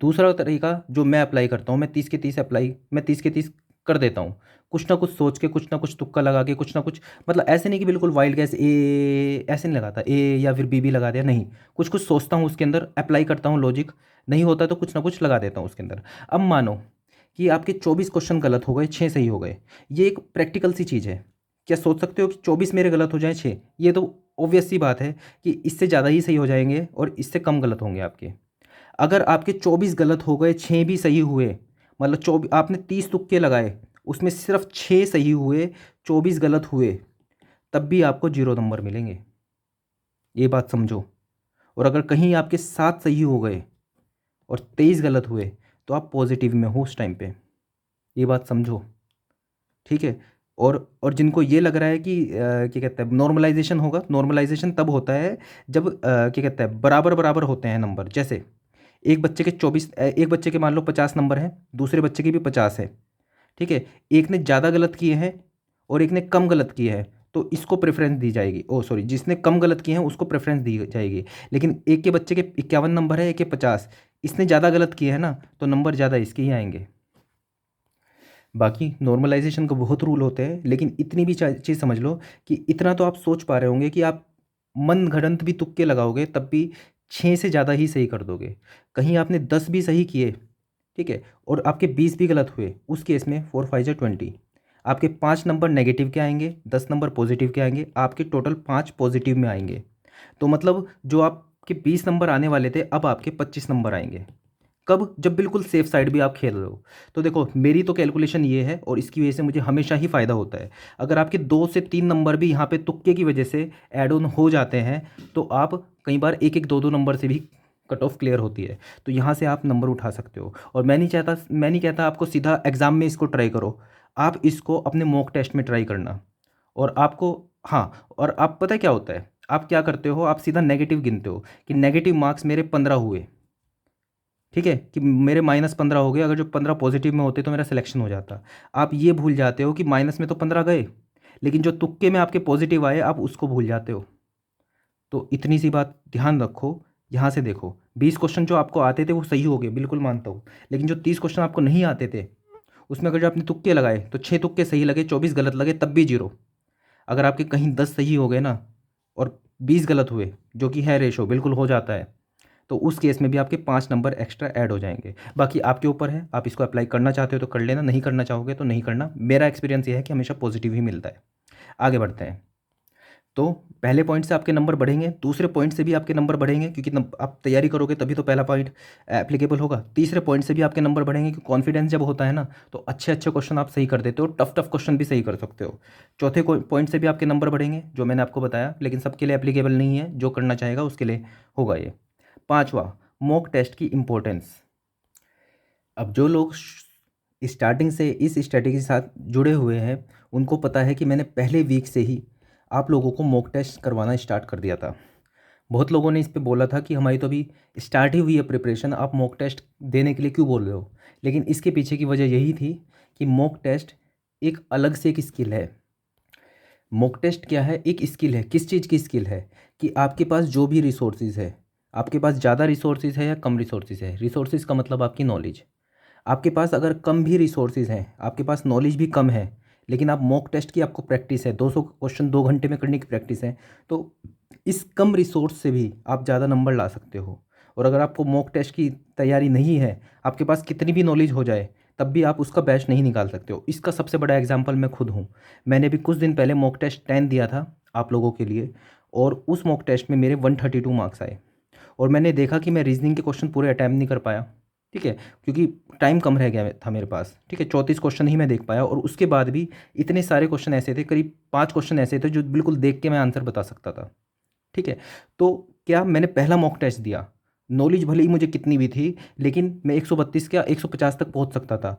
दूसरा तरीका जो मैं अप्लाई करता हूँ, मैं 30 के 30 कर देता हूँ, कुछ ना कुछ सोच के, कुछ ना कुछ तुक्का लगा के, कुछ ना कुछ, मतलब ऐसे नहीं कि बिल्कुल वाइल्ड गैस ए ऐसे नहीं लगाता, ए या फिर बी लगा दिया, नहीं, कुछ कुछ सोचता हूँ उसके अंदर, अप्लाई करता हूँ लॉजिक, नहीं होता तो कुछ ना कुछ लगा देता हूँ उसके अंदर। अब मानो कि आपके 24 क्वेश्चन गलत हो गए, 6 सही हो गए, ये एक प्रैक्टिकल सी चीज़ है। क्या सोच सकते हो कि 24 मेरे गलत हो जाए, 6? ये तो ऑब्वियस सी बात है कि इससे ज़्यादा ही सही हो जाएंगे और इससे कम गलत होंगे आपके। अगर आपके 24 गलत हो गए, 6 भी सही हुए, मतलब 24, आपने 30 तुक्के लगाए, उसमें सिर्फ 6 सही हुए, 24 गलत हुए, तब भी आपको 0 नंबर मिलेंगे, ये बात समझो। और अगर कहीं आपके 7 सही हो गए और 23 गलत हुए, तो आप पॉजिटिव में हो उस टाइम पे, ये बात समझो, ठीक है। और जिनको ये लग रहा है कि क्या कहते हैं नॉर्मलाइजेशन होगा, नॉर्मलाइजेशन तब होता है जब क्या कहते हैं बराबर बराबर होते हैं नंबर। जैसे एक बच्चे के मान लो 50 नंबर हैं, दूसरे बच्चे के भी 50 है, ठीक है। एक ने ज़्यादा गलत किए हैं और एक ने कम गलत किए हैं, तो इसको प्रेफरेंस दी जाएगी, ओ सॉरी, जिसने कम गलत किए हैं उसको प्रेफरेंस दी जाएगी। लेकिन एक के बच्चे के 51 नंबर है, एक के 50, इसने ज़्यादा गलत किए हैं ना, तो नंबर ज़्यादा इसके ही आएंगे। बाकी नॉर्मलाइजेशन का बहुत रूल होते हैं, लेकिन इतनी भी चीज़ समझ लो कि इतना तो आप सोच पा रहे होंगे कि आप मन घड़ंत भी तुक्के लगाओगे तब भी 6 से ज़्यादा ही सही कर दोगे। कहीं आपने 10 भी सही किए, ठीक है, और आपके 20 भी गलत हुए, उस केस में 4 5 20, आपके 5 नंबर नेगेटिव के आएंगे, 10 नंबर पॉजिटिव के आएंगे, आपके टोटल 5 पॉजिटिव में आएंगे। तो मतलब जो आपके 20 नंबर आने वाले थे, अब आपके 25 नंबर आएंगे। कब? जब बिल्कुल सेफ साइड भी आप खेल रहे हो। तो देखो, मेरी तो कैलकुलेशन ये है और इसकी वजह से मुझे हमेशा ही फ़ायदा होता है। अगर आपके 2 से 3 नंबर भी यहाँ पे तुक्के की वजह से ऐड ऑन हो जाते हैं, तो आप कई बार 1 1 2 2 नंबर से भी कट ऑफ क्लियर होती है, तो यहाँ से आप नंबर उठा सकते हो। और मैं नहीं कहता आपको सीधा एग्ज़ाम में इसको ट्राई करो, आप इसको अपने मॉक टेस्ट में ट्राई करना। और आपको, हाँ, और आप पता है क्या होता है, आप क्या करते हो, आप सीधा नेगेटिव गिनते हो कि नेगेटिव मार्क्स मेरे 15 हुए, ठीक है, कि मेरे -15 हो गए, अगर जो 15 पॉजिटिव में होते तो मेरा सिलेक्शन हो जाता। आप ये भूल जाते हो कि माइनस में तो 15 गए, लेकिन जो तुक्के में आपके पॉजिटिव आए आप उसको भूल जाते हो। तो इतनी सी बात ध्यान रखो। यहाँ से देखो, 20 क्वेश्चन जो आपको आते थे वो सही हो गए, बिल्कुल मानता हूँ, लेकिन जो 30 क्वेश्चन आपको नहीं आते थे, उसमें अगर जो आपने तुक्के लगाए तो 6 तुक्के सही लगे, 24 गलत लगे, तब भी 0। अगर आपके कहीं 10 सही हो गए ना और 20 गलत हुए, जो कि है रेशो, बिल्कुल हो जाता है, तो उस केस में भी आपके 5 नंबर एक्स्ट्रा ऐड हो जाएंगे। बाकी आपके ऊपर है, आप इसको अप्लाई करना चाहते हो तो कर लेना, नहीं करना चाहोगे तो नहीं करना। मेरा एक्सपीरियंस ये है कि हमेशा पॉजिटिव ही मिलता है। आगे बढ़ते हैं। तो पहले पॉइंट से आपके नंबर बढ़ेंगे, दूसरे पॉइंट से भी आपके नंबर बढ़ेंगे क्योंकि आप तैयारी करोगे तभी तो पहला पॉइंट एप्लीकेबल होगा। तीसरे पॉइंट से भी आपके नंबर बढ़ेंगे क्योंकि कॉन्फिडेंस जब होता है ना तो अच्छे अच्छे क्वेश्चन आप सही कर देते हो, टफ टफ क्वेश्चन भी सही कर सकते हो। चौथे पॉइंट से भी आपके नंबर बढ़ेंगे जो मैंने आपको बताया, लेकिन सबके लिए एप्लीकेबल नहीं है, जो करना चाहेगा उसके लिए होगा ये। पाँचवा, मॉक टेस्ट की इम्पोर्टेंस। अब जो लोग स्टार्टिंग से इस स्ट्रेटेजी के साथ जुड़े हुए हैं उनको पता है कि मैंने पहले वीक से ही आप लोगों को मॉक टेस्ट करवाना स्टार्ट कर दिया था। बहुत लोगों ने इस पे बोला था कि हमारी तो अभी स्टार्ट ही हुई है प्रिपरेशन, आप मॉक टेस्ट देने के लिए क्यों बोल रहे हो। लेकिन इसके पीछे की वजह यही थी कि मॉक टेस्ट एक अलग से एक स्किल है। मॉक टेस्ट क्या है, एक स्किल है। किस चीज़ की स्किल है कि आपके पास जो भी रिसोर्सेज है, आपके पास ज़्यादा रिसोर्सेज है या कम रिसोर्सेज है। रिसोर्सेज का मतलब आपकी नॉलेज। आपके पास अगर कम भी रिसोर्सेज हैं, आपके पास नॉलेज भी कम है, लेकिन आप मॉक टेस्ट की आपको प्रैक्टिस है, 200 क्वेश्चन 2 घंटे में करने की प्रैक्टिस है, तो इस कम रिसोर्स से भी आप ज़्यादा नंबर ला सकते हो। और अगर आपको मॉक टेस्ट की तैयारी नहीं है, आपके पास कितनी भी नॉलेज हो जाए तब भी आप उसका बैच नहीं निकाल सकते हो। इसका सबसे बड़ा एग्जाम्पल मैं खुद हूँ। मैंने भी कुछ दिन पहले मॉक टेस्ट 10 दिया था आप लोगों के लिए, और उस मॉक टेस्ट में मेरे 132 मार्क्स आए। और मैंने देखा कि मैं रीजनिंग के क्वेश्चन पूरे अटैम्प्ट नहीं कर पाया, ठीक है, क्योंकि टाइम कम रह गया था मेरे पास, ठीक है। 34 क्वेश्चन ही मैं देख पाया, और उसके बाद भी इतने सारे क्वेश्चन ऐसे थे, करीब 5 क्वेश्चन ऐसे थे जो बिल्कुल देख के मैं आंसर बता सकता था, ठीक है। तो क्या मैंने पहला मॉक टेस्ट दिया, नॉलेज भले ही मुझे कितनी भी थी, लेकिन मैं 132 क्या 150 तक पहुंच सकता था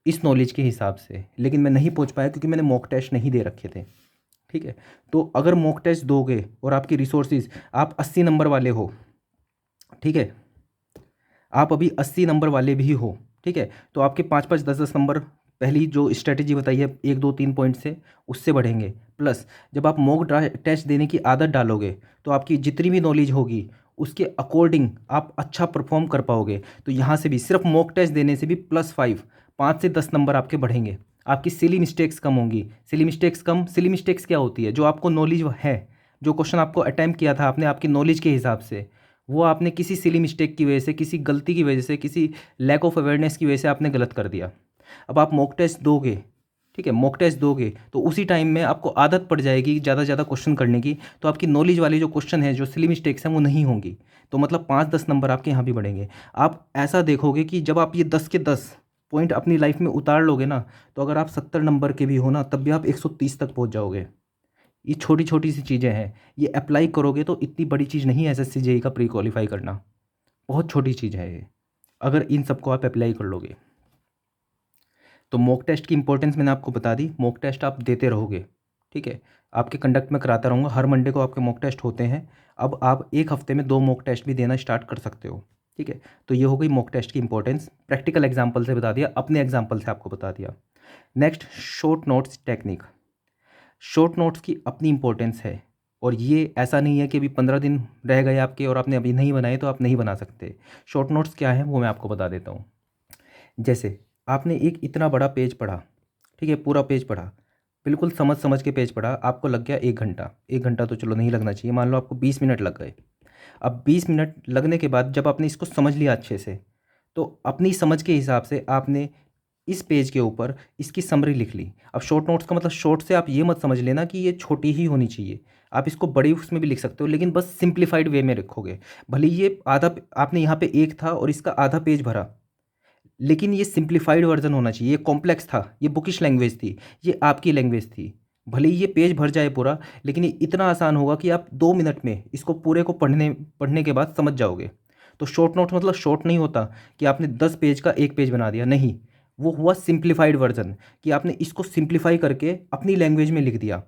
इस नॉलेज के हिसाब से, लेकिन मैं नहीं पहुंच पाया क्योंकि मैंने मॉक टेस्ट नहीं दे रखे थे, ठीक है। तो अगर मॉक टेस्ट दोगे और आपकी रिसोर्सेज, आप 80 नंबर वाले हो, ठीक है, आप अभी 80 नंबर वाले भी हो, ठीक है, तो आपके 5-5 10-10 नंबर पहली जो स्ट्रेटेजी बताई है 1 2 3 पॉइंट से उससे बढ़ेंगे। प्लस जब आप मॉक टेस्ट देने की आदत डालोगे तो आपकी जितनी भी नॉलेज होगी उसके अकॉर्डिंग आप अच्छा परफॉर्म कर पाओगे। तो यहाँ से भी सिर्फ मॉक टेस्ट देने से भी +5 5 से 10 नंबर आपके बढ़ेंगे। आपकी सिली मिस्टेक्स कम होंगी। सिली मिस्टेक्स क्या होती है, जो आपको नॉलेज है, जो क्वेश्चन आपको अटैम्प्ट किया था आपने आपकी नॉलेज के हिसाब से, वो आपने किसी सिली मिस्टेक की वजह से, किसी गलती की वजह से, किसी लैक ऑफ अवेयरनेस की वजह से आपने गलत कर दिया। अब आप मॉक टेस्ट दोगे, ठीक है, मॉक टेस्ट दोगे तो उसी टाइम में आपको आदत पड़ जाएगी ज़्यादा ज़्यादा क्वेश्चन करने की, तो आपकी नॉलेज वाले जो क्वेश्चन है, जो सिली मिस्टेक्स हैं वो नहीं होंगी। तो मतलब 5-10 नंबर आपके यहाँ भी बढ़ेंगे। आप ऐसा देखोगे कि जब आप ये 10 के 10 पॉइंट अपनी लाइफ में उतार लोगे ना, तो अगर आप 70 नंबर के भी हो ना तब भी आप 130 तक पहुँच जाओगे। ये छोटी छोटी सी चीज़ें हैं, ये अप्लाई करोगे तो इतनी बड़ी चीज़ नहीं है एसएससी जेई का प्री क्वालिफाई करना, बहुत छोटी चीज़ है ये, अगर इन सबको आप अप्लाई कर लोगे। तो मॉक टेस्ट की इंपॉर्टेंस मैंने आपको बता दी। मॉक टेस्ट आप देते रहोगे, ठीक है, आपके कंडक्ट में कराता रहूँगा, हर मंडे को आपके मॉक टेस्ट होते हैं। अब आप एक हफ्ते में 2 मॉक टेस्ट भी देना स्टार्ट कर सकते हो, ठीक है। तो ये हो गई मॉक टेस्ट की इंपॉर्टेंस, प्रैक्टिकल एग्जाम्पल से बता दिया, अपने एग्जाम्पल से आपको बता दिया। Next, short notes technique. Short notes की अपनी इंपॉर्टेंस है, और ये ऐसा नहीं है कि अभी 15 दिन रह गए आपके और आपने अभी नहीं बनाए तो आप नहीं बना सकते। शॉर्ट नोट्स क्या है वो मैं आपको बता देता हूँ। जैसे आपने एक इतना बड़ा पेज पढ़ा, ठीक है, पूरा पेज पढ़ा, बिल्कुल समझ समझ के पेज पढ़ा, आपको लग गया 1 घंटा। 1 घंटा तो चलो नहीं लगना चाहिए, मान लो आपको 20 मिनट लग गए। अब 20 मिनट लगने के बाद जब आपने इसको समझ लिया अच्छे से, तो अपनी समझ के हिसाब से आपने इस पेज के ऊपर इसकी समरी लिख ली। अब शॉर्ट नोट्स का मतलब, शॉर्ट से आप ये मत समझ लेना कि ये छोटी ही होनी चाहिए, आप इसको बड़ी उसमें भी लिख सकते हो, लेकिन बस सिंप्लीफाइड वे में रखोगे। भले ये आधा, आपने यहाँ पे एक था और इसका आधा पेज भरा, लेकिन ये सिंप्लीफाइड वर्जन होना चाहिए। ये कॉम्प्लेक्स था, ये बुकिश लैंग्वेज थी, ये आपकी लैंग्वेज थी। भले ही ये पेज भर जाए पूरा, लेकिन ये इतना आसान होगा कि आप 2 मिनट में इसको पूरे को पढ़ने पढ़ने के बाद समझ जाओगे। तो शॉर्ट नोट मतलब शॉर्ट नहीं होता कि आपने 10 पेज का एक पेज बना दिया, नहीं, वो हुआ सिंप्लीफाइड वर्जन, कि आपने इसको सिंप्लीफाई करके अपनी लैंग्वेज में लिख दिया,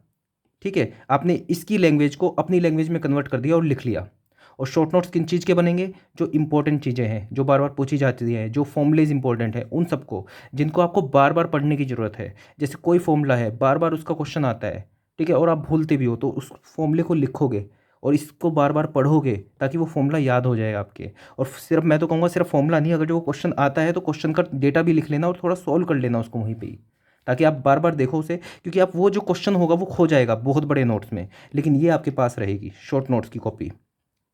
ठीक है, आपने इसकी लैंग्वेज को अपनी लैंग्वेज में कन्वर्ट कर दिया और लिख लिया। और शॉर्ट नोट्स किन चीज़ के बनेंगे, जो इंपॉर्टेंट चीज़ें हैं, जो बार बार पूछी जाती हैं, जो फॉर्मूलेज इंपॉर्टेंट है उन सबको, जिनको आपको बार बार पढ़ने की ज़रूरत है। जैसे कोई फॉर्मूला है, बार बार उसका क्वेश्चन आता है, ठीक है, और आप भूलते भी हो, तो उस फॉर्मूले को लिखोगे और इसको बार बार पढ़ोगे ताकि वो फॉर्मूला याद हो जाए आपके। और सिर्फ, मैं तो कहूँगा सिर्फ फॉर्मूला नहीं, अगर जो क्वेश्चन आता है तो क्वेश्चन का डेटा भी लिख लेना और थोड़ा सॉल्व कर लेना उसको वहीं पे ही, ताकि आप बार बार देखो उसे, क्योंकि आप वो जो क्वेश्चन होगा वो खो जाएगा बहुत बड़े नोट्स में, लेकिन ये आपके पास रहेगी शॉर्ट नोट्स की कॉपी,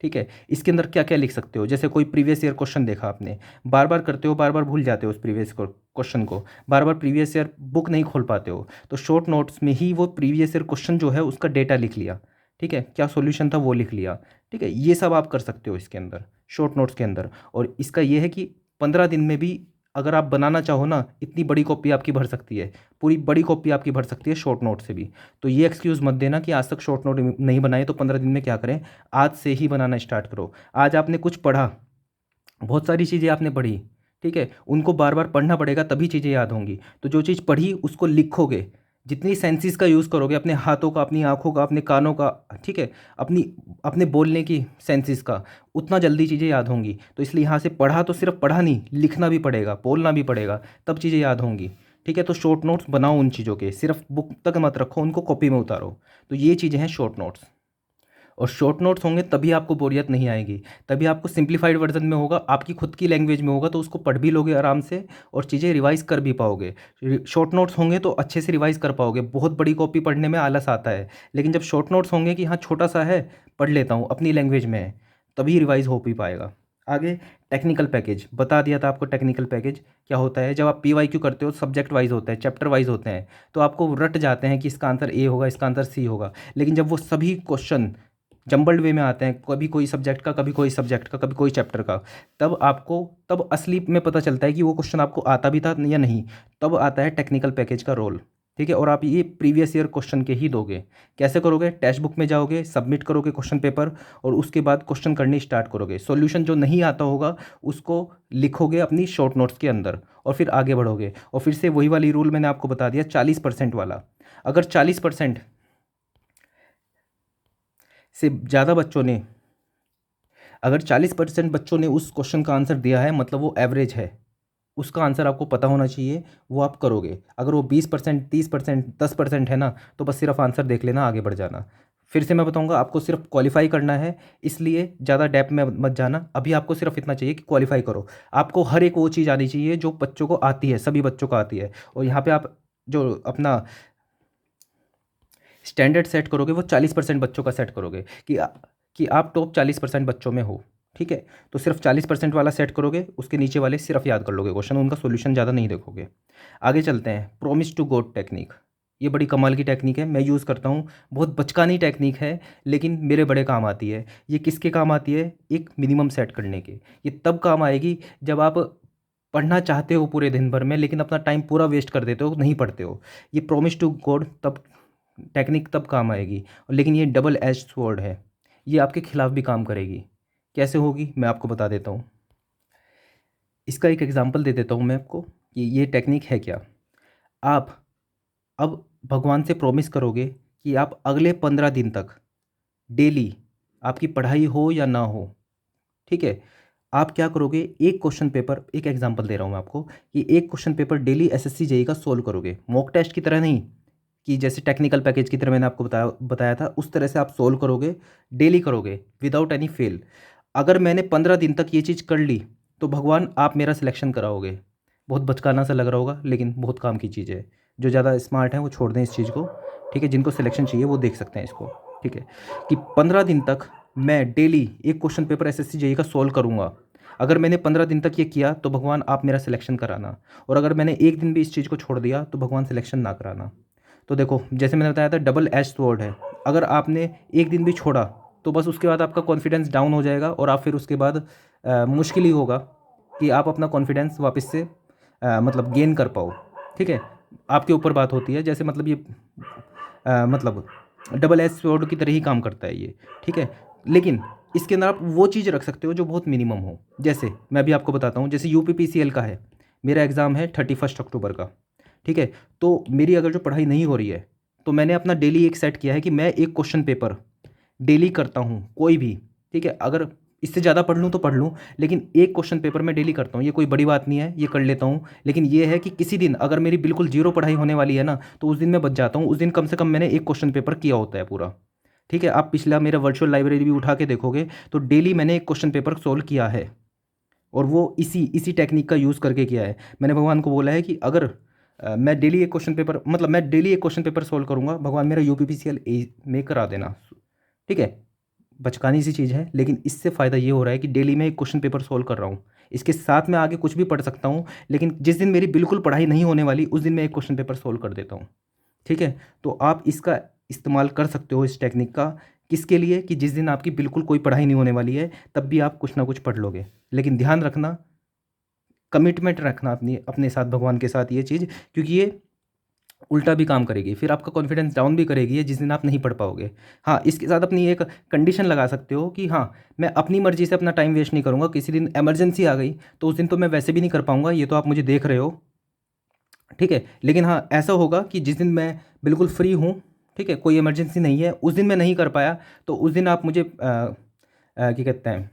ठीक है। इसके अंदर क्या क्या लिख सकते हो, जैसे कोई प्रीवियस ईयर क्वेश्चन देखा आपने, बार बार करते हो, बार बार भूल जाते हो उस प्रीवियस क्वेश्चन को, बार बार प्रीवियस ईयर बुक नहीं खोल पाते हो, तो शॉर्ट नोट्स में ही वो प्रीवियस ईयर क्वेश्चन जो है उसका डेटा लिख लिया, ठीक है, क्या सॉल्यूशन था वो लिख लिया। ठीक है, ये सब आप कर सकते हो इसके अंदर, शॉर्ट नोट्स के अंदर। और इसका ये है कि 15 दिन में भी अगर आप बनाना चाहो ना, इतनी बड़ी कॉपी आपकी भर सकती है, पूरी बड़ी कॉपी आपकी भर सकती है शॉर्ट नोट से भी। तो ये एक्सक्यूज़ मत देना कि आज तक शॉर्ट नोट नहीं बनाए तो 15 दिन में क्या करें। आज से ही बनाना स्टार्ट करो। आज आपने कुछ पढ़ा, बहुत सारी चीज़ें आपने पढ़ी, ठीक है, उनको बार बार पढ़ना पड़ेगा तभी चीज़ें याद होंगी। तो जो चीज़ पढ़ी उसको लिखोगे, जितनी सेंसेस का यूज़ करोगे, अपने हाथों का, अपनी आँखों का, अपने कानों का, ठीक है, अपनी अपने बोलने की सेंसेस का, उतना जल्दी चीज़ें याद होंगी। तो इसलिए यहाँ से पढ़ा तो सिर्फ पढ़ा नहीं, लिखना भी पड़ेगा, बोलना भी पड़ेगा, तब चीज़ें याद होंगी। ठीक है, तो शॉर्ट नोट्स बनाओ उन चीज़ों के, सिर्फ बुक तक मत रखो, उनको कॉपी में उतारो। तो ये चीज़ें हैं शॉर्ट नोट्स। और शॉर्ट नोट्स होंगे तभी आपको बोरियत नहीं आएगी, तभी आपको सिंप्लीफाइड वर्जन में होगा, आपकी खुद की लैंग्वेज में होगा, तो उसको पढ़ भी लोगे आराम से और चीज़ें रिवाइज कर भी पाओगे। शॉर्ट नोट्स होंगे तो अच्छे से रिवाइज कर पाओगे। बहुत बड़ी कॉपी पढ़ने में आलस आता है, लेकिन जब शॉर्ट नोट्स होंगे कि हाँ छोटा सा है, पढ़ लेता हूँ, अपनी लैंग्वेज में है, तभी रिवाइज हो भी पाएगा। आगे टेक्निकल पैकेज बता दिया था आपको। टेक्निकल पैकेज क्या होता है, जब आप PYQ करते हो सब्जेक्ट वाइज होते हैं, चैप्टर वाइज होते हैं, तो आपको रट जाते हैं कि इसका आंसर ए होगा, इसका आंसर सी होगा। लेकिन जब वो सभी क्वेश्चन जंबल्ड वे में आते हैं, कभी कोई सब्जेक्ट का, कभी कोई सब्जेक्ट का, कभी कोई चैप्टर का, तब असली में पता चलता है कि वो क्वेश्चन आपको आता भी था या नहीं। तब आता है टेक्निकल पैकेज का रोल। ठीक है, और आप ये प्रीवियस ईयर क्वेश्चन के ही दोगे। कैसे करोगे, टेक्स्ट बुक में जाओगे, सबमिट करोगे क्वेश्चन पेपर, और उसके बाद क्वेश्चन करने स्टार्ट करोगे। सॉल्यूशन जो नहीं आता होगा उसको लिखोगे अपनी शॉर्ट नोट्स के अंदर, और फिर आगे बढ़ोगे। और फिर से वही वाली रूल मैंने आपको बता दिया, 40% वाला। अगर 40% से ज़्यादा बच्चों ने, अगर 40% बच्चों ने उस क्वेश्चन का आंसर दिया है, मतलब वो एवरेज है, उसका आंसर आपको पता होना चाहिए, वो आप करोगे। अगर वो 20%, 30%, 10% है ना, तो बस सिर्फ आंसर देख लेना, आगे बढ़ जाना। फिर से मैं बताऊंगा, आपको सिर्फ क्वालिफाई करना है, इसलिए ज़्यादा डेप्थ में मत जाना। अभी आपको सिर्फ इतना चाहिए कि क्वालिफाई करो। आपको हर एक वो चीज़ आनी चाहिए जो बच्चों को आती है, सभी बच्चों को आती है। और यहाँ पे आप जो अपना स्टैंडर्ड सेट करोगे वो 40% बच्चों का सेट करोगे, कि आप टॉप 40% बच्चों में हो। ठीक है, तो सिर्फ 40% वाला सेट करोगे, उसके नीचे वाले सिर्फ याद कर लोगे क्वेश्चन, उनका सॉल्यूशन ज़्यादा नहीं देखोगे। आगे चलते हैं, प्रॉमिस टू गॉड टेक्निक। ये बड़ी कमाल की टेक्निक है, मैं यूज़ करता हूँ। बहुत बचकानी टेक्निक है, लेकिन मेरे बड़े काम आती है। ये किसके काम आती है, एक मिनिमम सेट करने के। ये तब काम आएगी जब आप पढ़ना चाहते हो पूरे दिन भर में, लेकिन अपना टाइम पूरा वेस्ट कर देते हो, नहीं पढ़ते हो। ये प्रॉमिस टू गॉड तब टेक्निक तब काम आएगी। लेकिन ये डबल एज स्वॉर्ड है, ये आपके खिलाफ भी काम करेगी। कैसे होगी मैं आपको बता देता हूँ। इसका एक एग्जांपल दे देता हूँ मैं आपको कि ये टेक्निक है क्या। आप अब भगवान से प्रॉमिस करोगे कि आप अगले 15 दिन तक डेली, आपकी पढ़ाई हो या ना हो, ठीक है, आप क्या करोगे, एक क्वेश्चन पेपर, एक एग्जांपल दे रहा हूँ मैं आपको, कि एक question paper daily SSC JEE का सोल्व करोगे। मॉक टेस्ट की तरह नहीं, कि जैसे टेक्निकल पैकेज की तरह मैंने आपको बताया था, उस तरह से आप सोल्व करोगे, डेली करोगे, विदाउट एनी फेल। अगर मैंने 15 दिन तक ये चीज़ कर ली तो भगवान आप मेरा सिलेक्शन कराओगे। बहुत बचकाना सा लग रहा होगा, लेकिन बहुत काम की चीज़ है। जो ज़्यादा स्मार्ट हैं वो छोड़ दें इस चीज़ को, ठीक है, जिनको सिलेक्शन चाहिए वो देख सकते हैं इसको। ठीक है, कि 15 दिन तक मैं डेली एक क्वेश्चन पेपर SSC JEE का सोल्व करूँगा। अगर मैंने 15 दिन तक ये किया तो भगवान आप मेरा सिलेक्शन कराना, और अगर मैंने एक दिन भी इस चीज़ को छोड़ दिया तो भगवान सिलेक्शन ना कराना। तो देखो, जैसे मैंने बताया था, डबल एज स्वॉर्ड है। अगर आपने एक दिन भी छोड़ा तो बस उसके बाद आपका कॉन्फिडेंस डाउन हो जाएगा, और आप फिर उसके बाद मुश्किल ही होगा कि आप अपना कॉन्फिडेंस वापस से मतलब गेन कर पाओ। ठीक है, आपके ऊपर बात होती है। जैसे मतलब ये मतलब डबल एज स्वॉर्ड की तरह ही काम करता है ये। ठीक है, लेकिन इसके अंदर आप वो चीज़ रख सकते हो जो बहुत मिनिमम हो। जैसे मैं भी आपको बताता हूँ, जैसे UPPCL का है, मेरा एग्ज़ाम है 31 अक्टूबर का। ठीक है, तो मेरी अगर जो पढ़ाई नहीं हो रही है, तो मैंने अपना डेली एक सेट किया है कि मैं एक क्वेश्चन पेपर डेली करता हूँ, कोई भी। ठीक है, अगर इससे ज़्यादा पढ़ लूँ तो पढ़ लूँ, लेकिन एक क्वेश्चन पेपर मैं डेली करता हूँ। ये कोई बड़ी बात नहीं है, ये कर लेता हूँ। लेकिन ये है कि किसी दिन अगर मेरी बिल्कुल जीरो पढ़ाई होने वाली है ना, तो उस दिन मैं बच जाता हूँ। उस दिन कम से कम मैंने एक क्वेश्चन पेपर किया होता है पूरा। ठीक है, आप पिछला मेरा वर्चुअल लाइब्रेरी भी उठा के देखोगे तो डेली मैंने एक क्वेश्चन पेपर सोल्व किया है, और वो इसी इसी टेक्निक का यूज़ करके किया है। मैंने भगवान को बोला है कि अगर मैं डेली एक क्वेश्चन पेपर, मतलब मैं डेली एक क्वेश्चन पेपर सोल्व करूँगा, भगवान मेरा UPPCL में करा देना। ठीक है, बचकानी सी चीज़ है, लेकिन इससे फ़ायदा ये हो रहा है कि डेली मैं एक क्वेश्चन पेपर सोल्व कर रहा हूँ। इसके साथ मैं आगे कुछ भी पढ़ सकता हूँ, लेकिन जिस दिन मेरी बिल्कुल पढ़ाई नहीं होने वाली, उस दिन मैं एक क्वेश्चन पेपर सोल्व कर देता हूँ। ठीक है, तो आप इसका इस्तेमाल कर सकते हो, इस टेक्निक का, किसके लिए? कि जिस दिन आपकी बिल्कुल कोई पढ़ाई नहीं होने वाली है तब भी आप कुछ ना कुछ पढ़ लोगे। लेकिन ध्यान रखना, कमिटमेंट रखना अपनी अपने साथ, भगवान के साथ ये चीज़, क्योंकि ये उल्टा भी काम करेगी, फिर आपका कॉन्फिडेंस डाउन भी करेगी ये, जिस दिन आप नहीं पढ़ पाओगे। हाँ, इसके साथ अपनी एक कंडीशन लगा सकते हो कि हाँ, मैं अपनी मर्ज़ी से अपना टाइम वेस्ट नहीं करूँगा, किसी दिन इमरजेंसी आ गई तो उस दिन तो मैं वैसे भी नहीं कर पाऊँगा, ये तो आप मुझे देख रहे हो, ठीक है। लेकिन हाँ, ऐसा होगा कि जिस दिन मैं बिल्कुल फ्री हूँ, ठीक है, कोई इमरजेंसी नहीं है, उस दिन मैं नहीं कर पाया तो उस दिन आप मुझे क्या कहते हैं,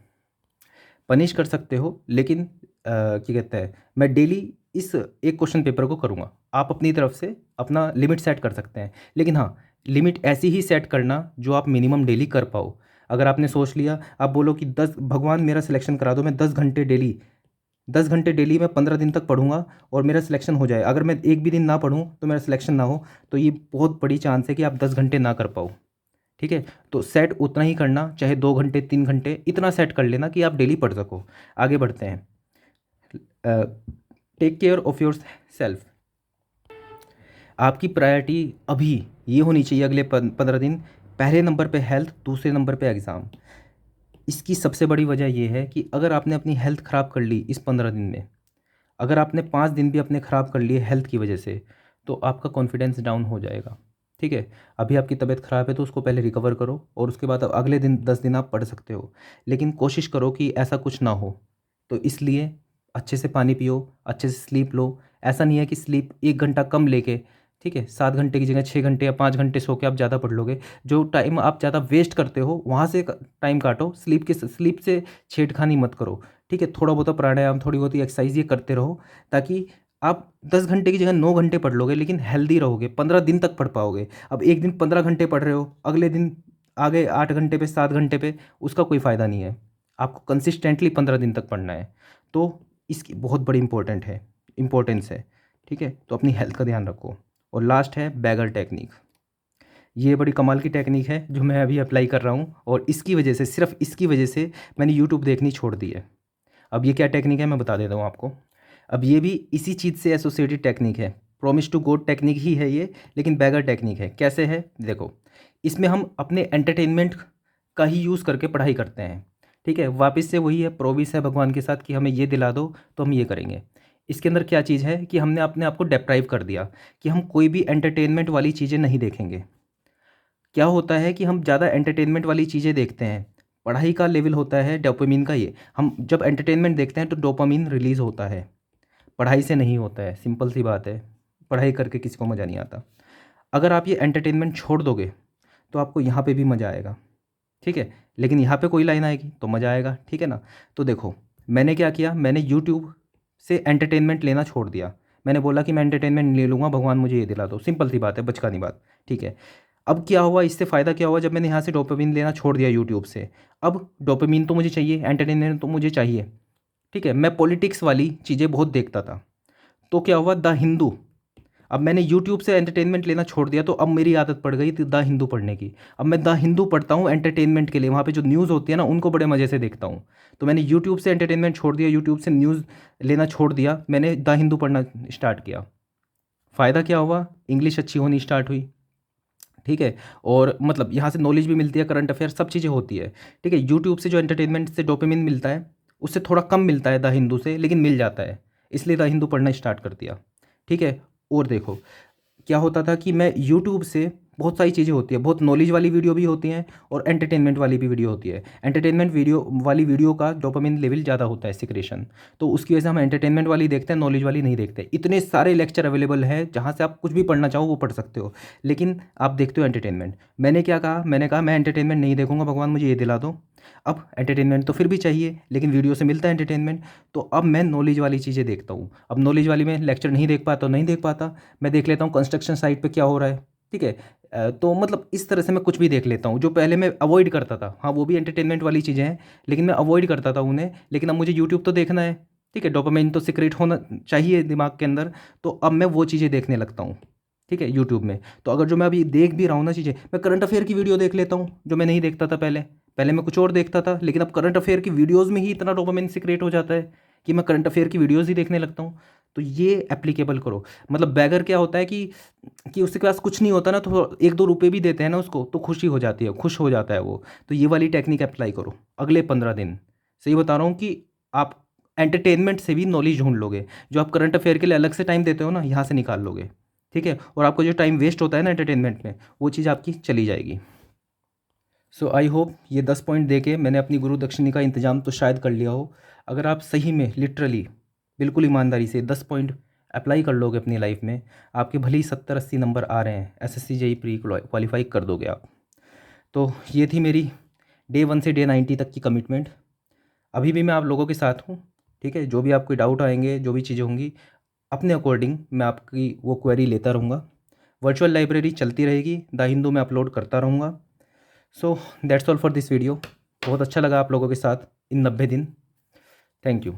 पनिश कर सकते हो। लेकिन क्या कहते हैं, मैं डेली इस एक क्वेश्चन पेपर को करूँगा। आप अपनी तरफ से अपना लिमिट सेट कर सकते हैं, लेकिन हाँ, लिमिट ऐसी ही सेट करना जो आप मिनिमम डेली कर पाओ। अगर आपने सोच लिया, आप बोलो कि 10 भगवान मेरा सिलेक्शन करा दो, मैं 10 घंटे डेली, 10 घंटे डेली मैं 15 दिन तक पढ़ूंगा और मेरा सिलेक्शन हो जाए। अगर मैं एक भी दिन ना पढ़ूँ तो मेरा सिलेक्शन ना हो, तो ये बहुत बड़ी चांस है कि आप 10 घंटे ना कर पाओ, ठीक है। तो सेट उतना ही करना, चाहे 2 घंटे 3 घंटे, इतना सेट कर लेना कि आप डेली पढ़ सको। आगे बढ़ते हैं। Take care of yourself. आपकी प्रायोरिटी अभी ये होनी चाहिए अगले 15 दिन, पहले नंबर पे हेल्थ, दूसरे नंबर पे एग्ज़ाम। इसकी सबसे बड़ी वजह यह है कि अगर आपने अपनी हेल्थ ख़राब कर ली इस 15 दिन में, अगर आपने 5 दिन भी अपने ख़राब कर लिए हेल्थ की वजह से, तो आपका कॉन्फिडेंस डाउन हो जाएगा, ठीक है। अभी आपकी तबीयत ख़राब है तो उसको पहले रिकवर करो और उसके बाद अगले दिन 10 दिन आप पढ़ सकते हो। लेकिन कोशिश करो कि ऐसा कुछ ना हो। तो इसलिए अच्छे से पानी पियो, अच्छे से स्लीप लो। ऐसा नहीं है कि स्लीप 1 घंटा कम लेके, ठीक है, 7 घंटे की जगह 6 घंटे या 5 घंटे सो के आप ज़्यादा पढ़ लोगे। जो टाइम आप ज़्यादा वेस्ट करते हो वहाँ से टाइम काटो, स्लीप से छेड़खानी मत करो, ठीक है। थोड़ा बहुत प्राणायाम, थोड़ी बहुत एक्सरसाइज ये करते रहो, ताकि आप 10 घंटे की जगह 9 घंटे पढ़ लोगे, लेकिन हेल्दी रहोगे, 15 दिन तक पढ़ पाओगे। अब एक दिन 15 घंटे पढ़ रहे हो, अगले दिन आ गए 8 घंटे पे, 7 घंटे पे, उसका कोई फ़ायदा नहीं है। आपको कंसिस्टेंटली 15 दिन तक पढ़ना है। तो इसकी बहुत बड़ी इम्पोर्टेंस है, ठीक है। तो अपनी हेल्थ का ध्यान रखो। और लास्ट है बैगर टेक्निक। ये बड़ी कमाल की टेक्निक है जो मैं अभी अप्लाई कर रहा हूँ, और इसकी वजह से, सिर्फ इसकी वजह से मैंने यूट्यूब देखनी छोड़ दी है। अब ये क्या टेक्निक है मैं बता देता हूँ आपको। अब ये भी इसी चीज़ से एसोसिएटेड टेक्निक है, प्रॉमिस टू गॉड टेक्निक ही है ये, लेकिन बैगर टेक्निक है। कैसे है देखो, इसमें हम अपने एंटरटेनमेंट का ही यूज़ करके पढ़ाई करते हैं, ठीक है। वापस से वही है, प्रोमिस है भगवान के साथ कि हमें ये दिला दो तो हम ये करेंगे। इसके अंदर क्या चीज़ है कि हमने अपने आप को डिप्राइव कर दिया कि हम कोई भी एंटरटेनमेंट वाली चीज़ें नहीं देखेंगे। क्या होता है कि हम ज़्यादा एंटरटेनमेंट वाली चीज़ें देखते हैं, पढ़ाई का लेवल होता है डोपामिन का, ये हम जब एंटरटेनमेंट देखते हैं तो डोपामिन रिलीज़ होता है, पढ़ाई से नहीं होता है। सिंपल सी बात है, पढ़ाई करके किसी को मज़ा नहीं आता। अगर आप ये एंटरटेनमेंट छोड़ दोगे तो आपको यहाँ पे भी मज़ा आएगा, ठीक है। लेकिन यहाँ पे कोई लाइन आएगी तो मज़ा आएगा, ठीक है ना। तो देखो, मैंने क्या किया, मैंने यूट्यूब से एंटरटेनमेंट लेना छोड़ दिया। मैंने बोला कि मैं एंटरटेनमेंट ले लूँगा, भगवान मुझे ये दिला दो। सिंपल सी बात है, बचकानी बात, ठीक है। अब क्या हुआ, इससे फ़ायदा क्या हुआ, जब मैंने यहाँ से डोपामिन लेना छोड़ दिया यूट्यूब से, अब डोपामिन तो मुझे चाहिए, एंटरटेनमेंट तो मुझे चाहिए, ठीक है। मैं पॉलिटिक्स वाली चीज़ें बहुत देखता था, तो क्या हुआ, द हिंदू, अब मैंने यूट्यूब से एंटरटेनमेंट लेना छोड़ दिया तो अब मेरी आदत पड़ गई थी द हिंदू पढ़ने की। अब मैं द हिंदू पढ़ता हूँ एंटरटेनमेंट के लिए, वहाँ पे जो न्यूज़ होती है ना उनको बड़े मज़े से देखता हूँ। तो मैंने यूट्यूब से एंटरटेनमेंट छोड़ दिया, यूट्यूब से न्यूज़ लेना छोड़ दिया, मैंने द हिंदू पढ़ना स्टार्ट किया। फ़ायदा क्या हुआ, इंग्लिश अच्छी होनी स्टार्ट हुई, ठीक है। और मतलब यहाँ से नॉलेज भी मिलती है, करंट अफेयर सब चीज़ें होती है, ठीक है। यूट्यूब से जो एंटरटेनमेंट से डोपामिन मिलता है उससे थोड़ा कम मिलता है द हिंदू से, लेकिन मिल जाता है, इसलिए द हिंदू पढ़ना स्टार्ट कर दिया, ठीक है। और देखो क्या होता था कि मैं यूट्यूब से, बहुत सारी चीज़ें होती है, बहुत नॉलेज वाली वीडियो भी होती हैं और एंटरटेनमेंट वाली भी वीडियो होती है। एंटरटेनमेंट वीडियो वाली वीडियो का डोपामिन लेवल ज़्यादा होता है, सिक्रेशन, तो उसकी वजह से हम एंटरटेनमेंट वाली देखते हैं, नॉलेज वाली नहीं देखते। इतने सारे लेक्चर अवेलेबल है जहाँ से आप कुछ भी पढ़ना चाहो वो पढ़ सकते हो, लेकिन आप देखते हो एंटरटेनमेंट। मैंने क्या कहा, मैंने कहा मैं एंटरटेनमेंट नहीं देखूंगा, भगवान मुझे ये दिला दो। अब एंटरटेनमेंट तो फिर भी चाहिए, लेकिन वीडियो से मिलता है एंटरटेनमेंट, तो अब मैं नॉलेज वाली चीज़ें देखता हूँ। अब नॉलेज वाली में लेक्चर नहीं देख पाता, नहीं देख पाता, मैं देख लेता हूँ कंस्ट्रक्शन साइट पे क्या हो रहा है, ठीक है। तो मतलब इस तरह से मैं कुछ भी देख लेता हूँ जो पहले मैं अवॉइड करता था। हाँ, वो भी एंटरटेनमेंट वाली चीज़ें हैं, लेकिन मैं अवॉइड करता था उन्हें, लेकिन अब मुझे यूट्यूब तो देखना है, ठीक है, डोपामाइन तो सिक्रेट होना चाहिए दिमाग के अंदर, तो अब मैं वो चीज़ें देखने लगता हूँ, ठीक है, यूट्यूब में। तो अगर जो मैं अभी देख भी रहा हूँ ना चीज़ें, मैं करंट अफेयर की वीडियो देख लेता हूँ जो मैं नहीं देखता था पहले। पहले मैं कुछ और देखता था, लेकिन अब करंट अफेयर की वीडियोज़ में ही इतना डोपामाइन सिक्रेट हो जाता है कि मैं करंट अफेयर की वीडियोज़ ही देखने लगता हूँ। तो ये एप्लीकेबल करो। मतलब बैगर क्या होता है कि उसके पास कुछ नहीं होता ना, तो 1-2 रुपये भी देते हैं ना उसको, तो खुशी हो जाती है, खुश हो जाता है वो। तो ये वाली टेक्निक अप्लाई करो अगले 15 दिन। सही बता रहा हूँ कि आप एंटरटेनमेंट से भी नॉलेज ढूंढ लोगे। जो आप करंट अफेयर के लिए अलग से टाइम देते हो ना, यहाँ से निकाल लोगे। ठीक है, और आपको जो टाइम वेस्ट होता है ना एंटरटेनमेंट में, वो चीज़ आपकी चली जाएगी। सो आई होप ये 10 पॉइंट दे के मैंने अपनी गुरु दक्षिणी का इंतजाम तो शायद कर लिया हो। अगर आप सही में लिटरली बिल्कुल ईमानदारी से 10 पॉइंट अप्लाई कर लोगे अपनी लाइफ में, आपके भले ही 70-80 नंबर आ रहे हैं, एसएससी जेई प्री क्वालिफाई कर दोगे आप। तो ये थी मेरी डे 1 से डे 90 तक की कमिटमेंट। अभी भी मैं आप लोगों के साथ हूँ। ठीक है, जो भी आपको डाउट आएंगे, जो भी चीज़ें होंगी, अपने अकॉर्डिंग मैं आपकी वो क्वेरी लेता रहूँगा। वर्चुअल लाइब्रेरी चलती रहेगी, द हिंदू में अपलोड करता रहूँगा। So that's all for this video. बहुत अच्छा लगा आप लोगों के साथ इन 90 दिन। Thank you.